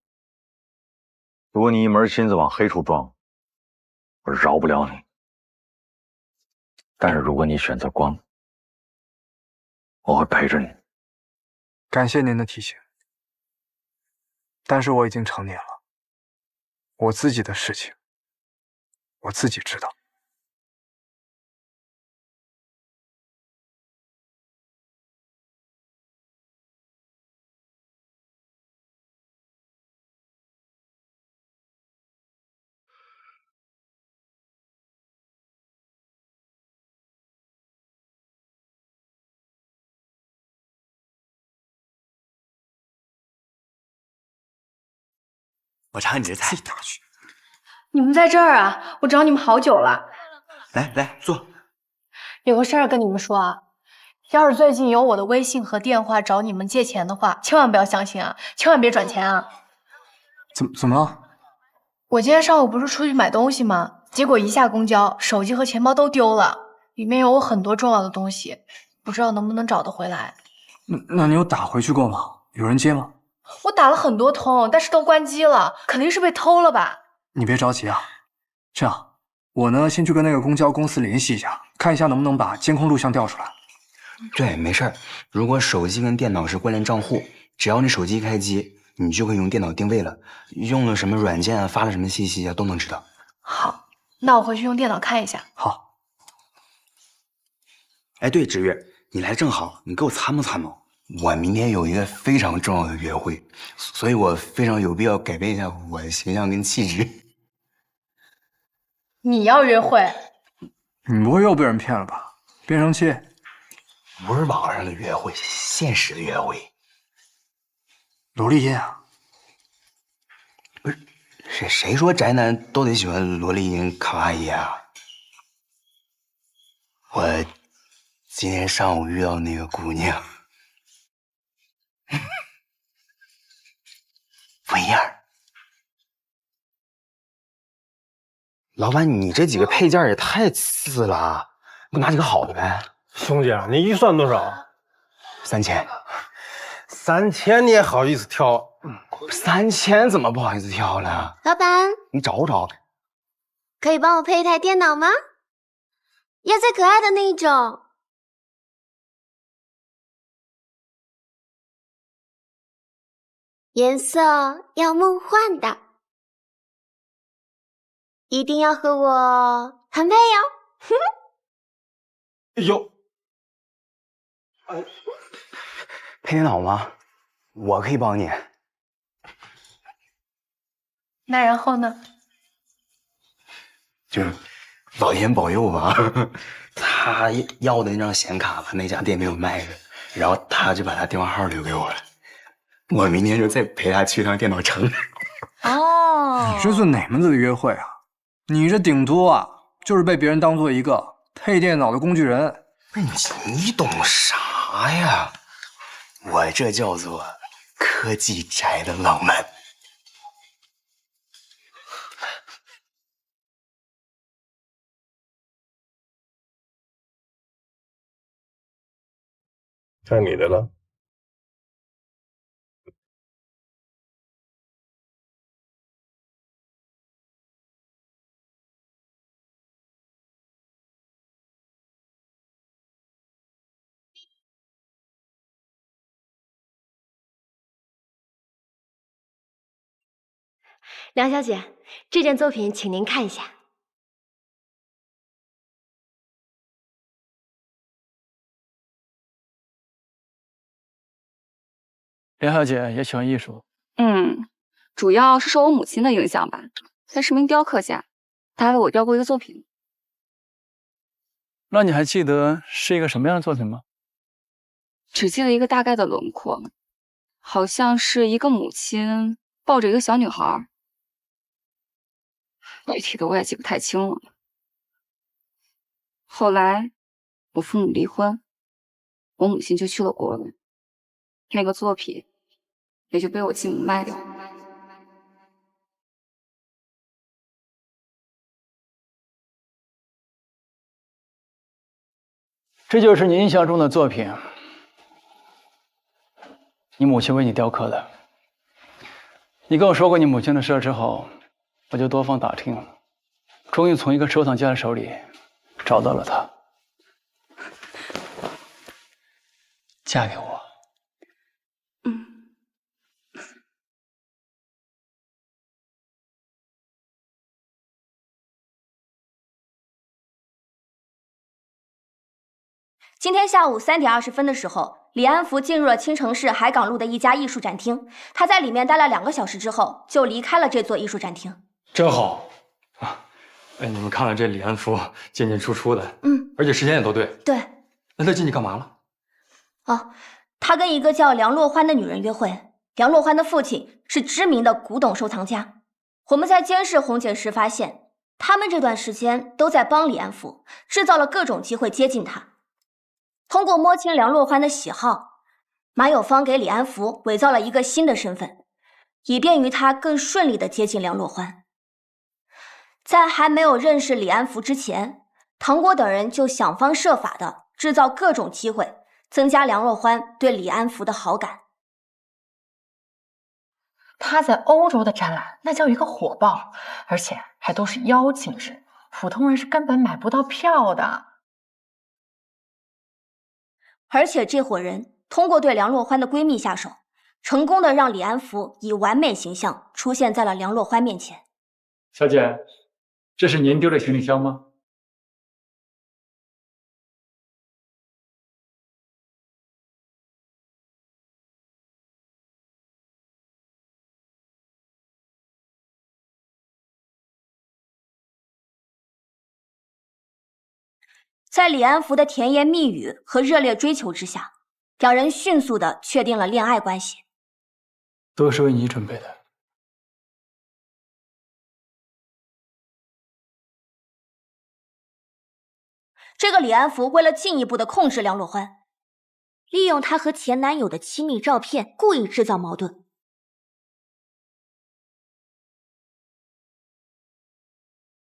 如果你一门心思往黑处撞，我饶不了你。但是如果你选择光，我会陪着你。感谢您的提醒，但是我已经成年了，我自己的事情，我自己知道。我尝你的菜。自己拿去。你们在这儿啊？我找你们好久了。来来坐。有个事儿跟你们说啊，要是最近有我的微信和电话找你们借钱的话，千万不要相信啊，千万别转钱啊。怎么了？我今天上午不是出去买东西吗？结果一下公交，手机和钱包都丢了，里面有我很多重要的东西，不知道能不能找得回来。那你有打回去过吗？有人接吗？我打了很多通，但是都关机了，肯定是被偷了吧？你别着急啊，这样，我呢先去跟那个公交公司联系一下，看一下能不能把监控录像调出来。对，没事儿。如果手机跟电脑是关联账户，只要你手机开机，你就可以用电脑定位了，用了什么软件啊，发了什么信息啊，都能知道。好，那我回去用电脑看一下。好。哎，对，芷月，你来正好，你给我参谋参谋。我明天有一个非常重要的约会，所以我非常有必要改变一下我的形象跟气质。你要约会？你不会又被人骗了吧？别生气。不是网上的约会，现实的约会。萝莉音啊？不是，谁说宅男都得喜欢萝莉音、卡哇伊啊？我今天上午遇到那个姑娘。不一样，老板，你这几个配件也太次了，不拿几个好的呗？兄弟，你预算多少？3000。3000你也好意思挑？3000怎么不好意思挑了？老板，你找找，可以帮我配一台电脑吗？要最可爱的那一种。颜色要梦幻的，一定要和我很配哟。有，配电脑吗？我可以帮你。那然后呢？就老天保佑吧，他要的那张显卡吧，那家店没有卖的，然后他就把他电话号留给我了。我明天就再陪他去趟电脑城。哦，你这算哪门子的约会啊？你这顶多啊，就是被别人当做一个配电脑的工具人。你懂啥呀？我这叫做科技宅的浪漫。看你的了。梁小姐，这件作品请您看一下。梁小姐也喜欢艺术，主要是受我母亲的影响吧。她是名雕刻家，她为我雕过一个作品。那你还记得是一个什么样的作品吗？只记得一个大概的轮廓，好像是一个母亲抱着一个小女孩，具体的我也记不太清了。后来我父母离婚，我母亲就去了国外，那个作品也就被我继母卖掉了。这就是你印象中的作品，你母亲为你雕刻的。你跟我说过你母亲的事之后，我就多方打听，终于从一个收藏家的手里找到了它。嫁给我。今天下午3点20分的时候，李安福进入了青城市海港路的一家艺术展厅。他在里面待了2个小时之后，就离开了这座艺术展厅。真好啊！哎，你们看了这李安福进进出出的，而且时间也都对。对。那他进去干嘛了？哦，他跟一个叫梁洛欢的女人约会。梁洛欢的父亲是知名的古董收藏家。我们在监视红姐时发现，他们这段时间都在帮李安福制造了各种机会接近他。通过摸清梁洛欢的喜好，马有芳给李安福伪造了一个新的身份，以便于他更顺利地接近梁洛欢。在还没有认识李安福之前，唐国等人就想方设法地制造各种机会，增加梁洛欢对李安福的好感。他在欧洲的展览那叫一个火爆，而且还都是邀请制，普通人是根本买不到票的。而且这伙人通过对梁洛欢的闺蜜下手，成功的让李安福以完美形象出现在了梁洛欢面前。小姐，这是您丢的行李箱吗？在李安福的甜言蜜语和热烈追求之下，两人迅速地确定了恋爱关系。都是为你准备的。这个李安福为了进一步的控制梁洛欢，利用她和前男友的亲密照片，故意制造矛盾。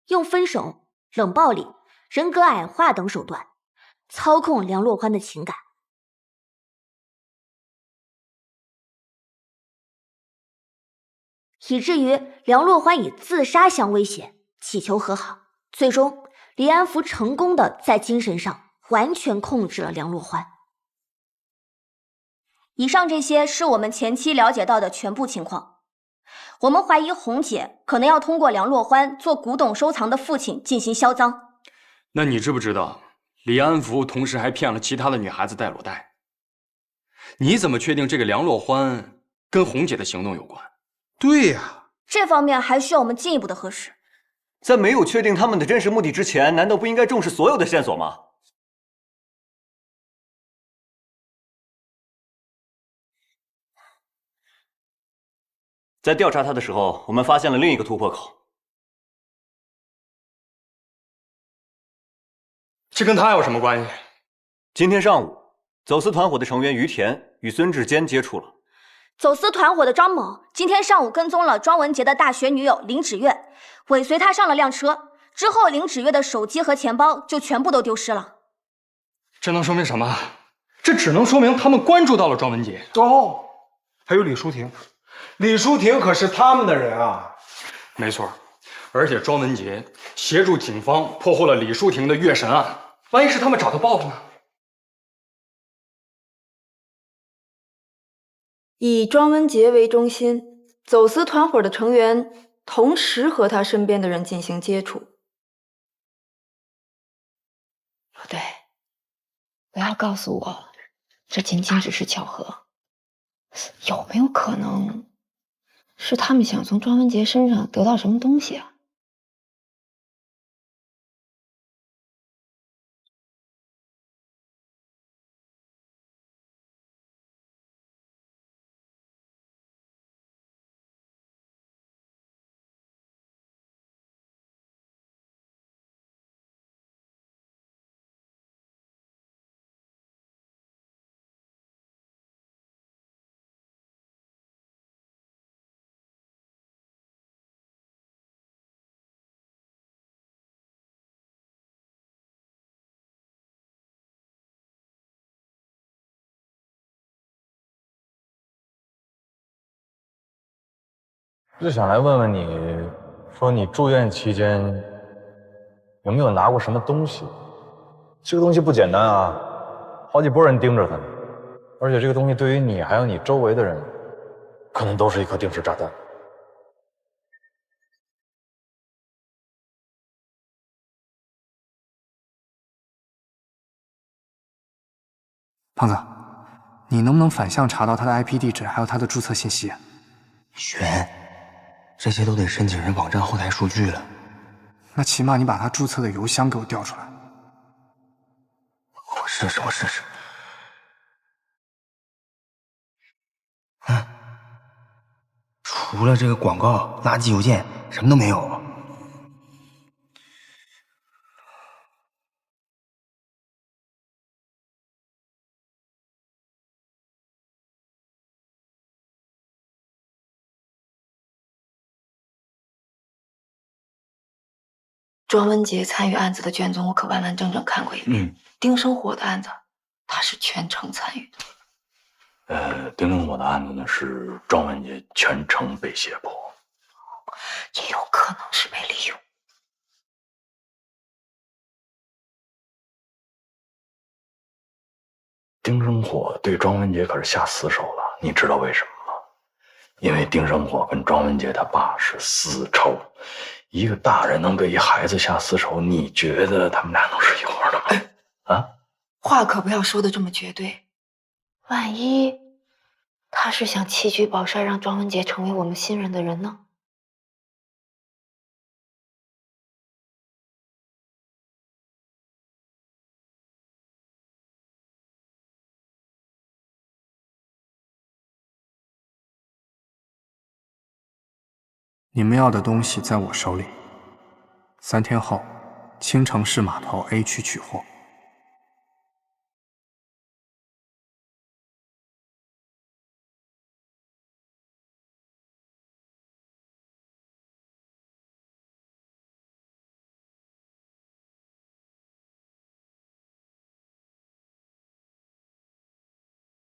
用分手、冷暴力、人格矮化等手段操控梁洛欢的情感，以至于梁洛欢以自杀相威胁，祈求和好。最终，李安福成功的在精神上完全控制了梁洛欢。以上这些是我们前期了解到的全部情况。我们怀疑红姐可能要通过梁洛欢做古董收藏的父亲进行销赃。那你知不知道，李安福同时还骗了其他的女孩子戴裸带？你怎么确定这个梁洛欢跟红姐的行动有关？对呀，这方面还需要我们进一步的核实。在没有确定他们的真实目的之前，难道不应该重视所有的线索吗？在调查他的时候，我们发现了另一个突破口。这跟他有什么关系？今天上午，走私团伙的成员于田与孙志坚接触了。走私团伙的张某今天上午跟踪了庄文杰的大学女友林芷月，尾随她上了辆车。之后，林芷月的手机和钱包就全部都丢失了。这能说明什么？这只能说明他们关注到了庄文杰。哦，还有李淑婷，李淑婷可是他们的人啊。没错，而且庄文杰协助警方破获了李淑婷的月神案，万一是他们找他报复呢？以庄文杰为中心，走私团伙的成员同时和他身边的人进行接触。不对，不要告诉我，这仅仅只是巧合。有没有可能是他们想从庄文杰身上得到什么东西啊？就想来问问你，说你住院期间有没有拿过什么东西？这个东西不简单啊，好几拨人盯着他呢，而且这个东西对于你还有你周围的人，可能都是一颗定时炸弹。胖子，你能不能反向查到他的 IP 地址，还有他的注册信息？悬，这些都得申请人网站后台数据了。那起码你把他注册的邮箱给我调出来。我试试。除了这个广告、垃圾邮件，什么都没有。庄文杰参与案子的卷宗，我可完完整整看过一遍。丁生火的案子，他是全程参与的。丁生火的案子呢，是庄文杰全程被胁迫，也有可能是被利用。丁生火对庄文杰可是下死手了，你知道为什么吗？因为丁生火跟庄文杰他爸是私仇。一个大人能对一孩子下死手，你觉得他们俩能是一伙的吗？啊，话可不要说的这么绝对，万一他是想弃车保帅，让庄文杰成为我们信任的人呢？你们要的东西在我手里，3天后，青城市码头 A 区取货。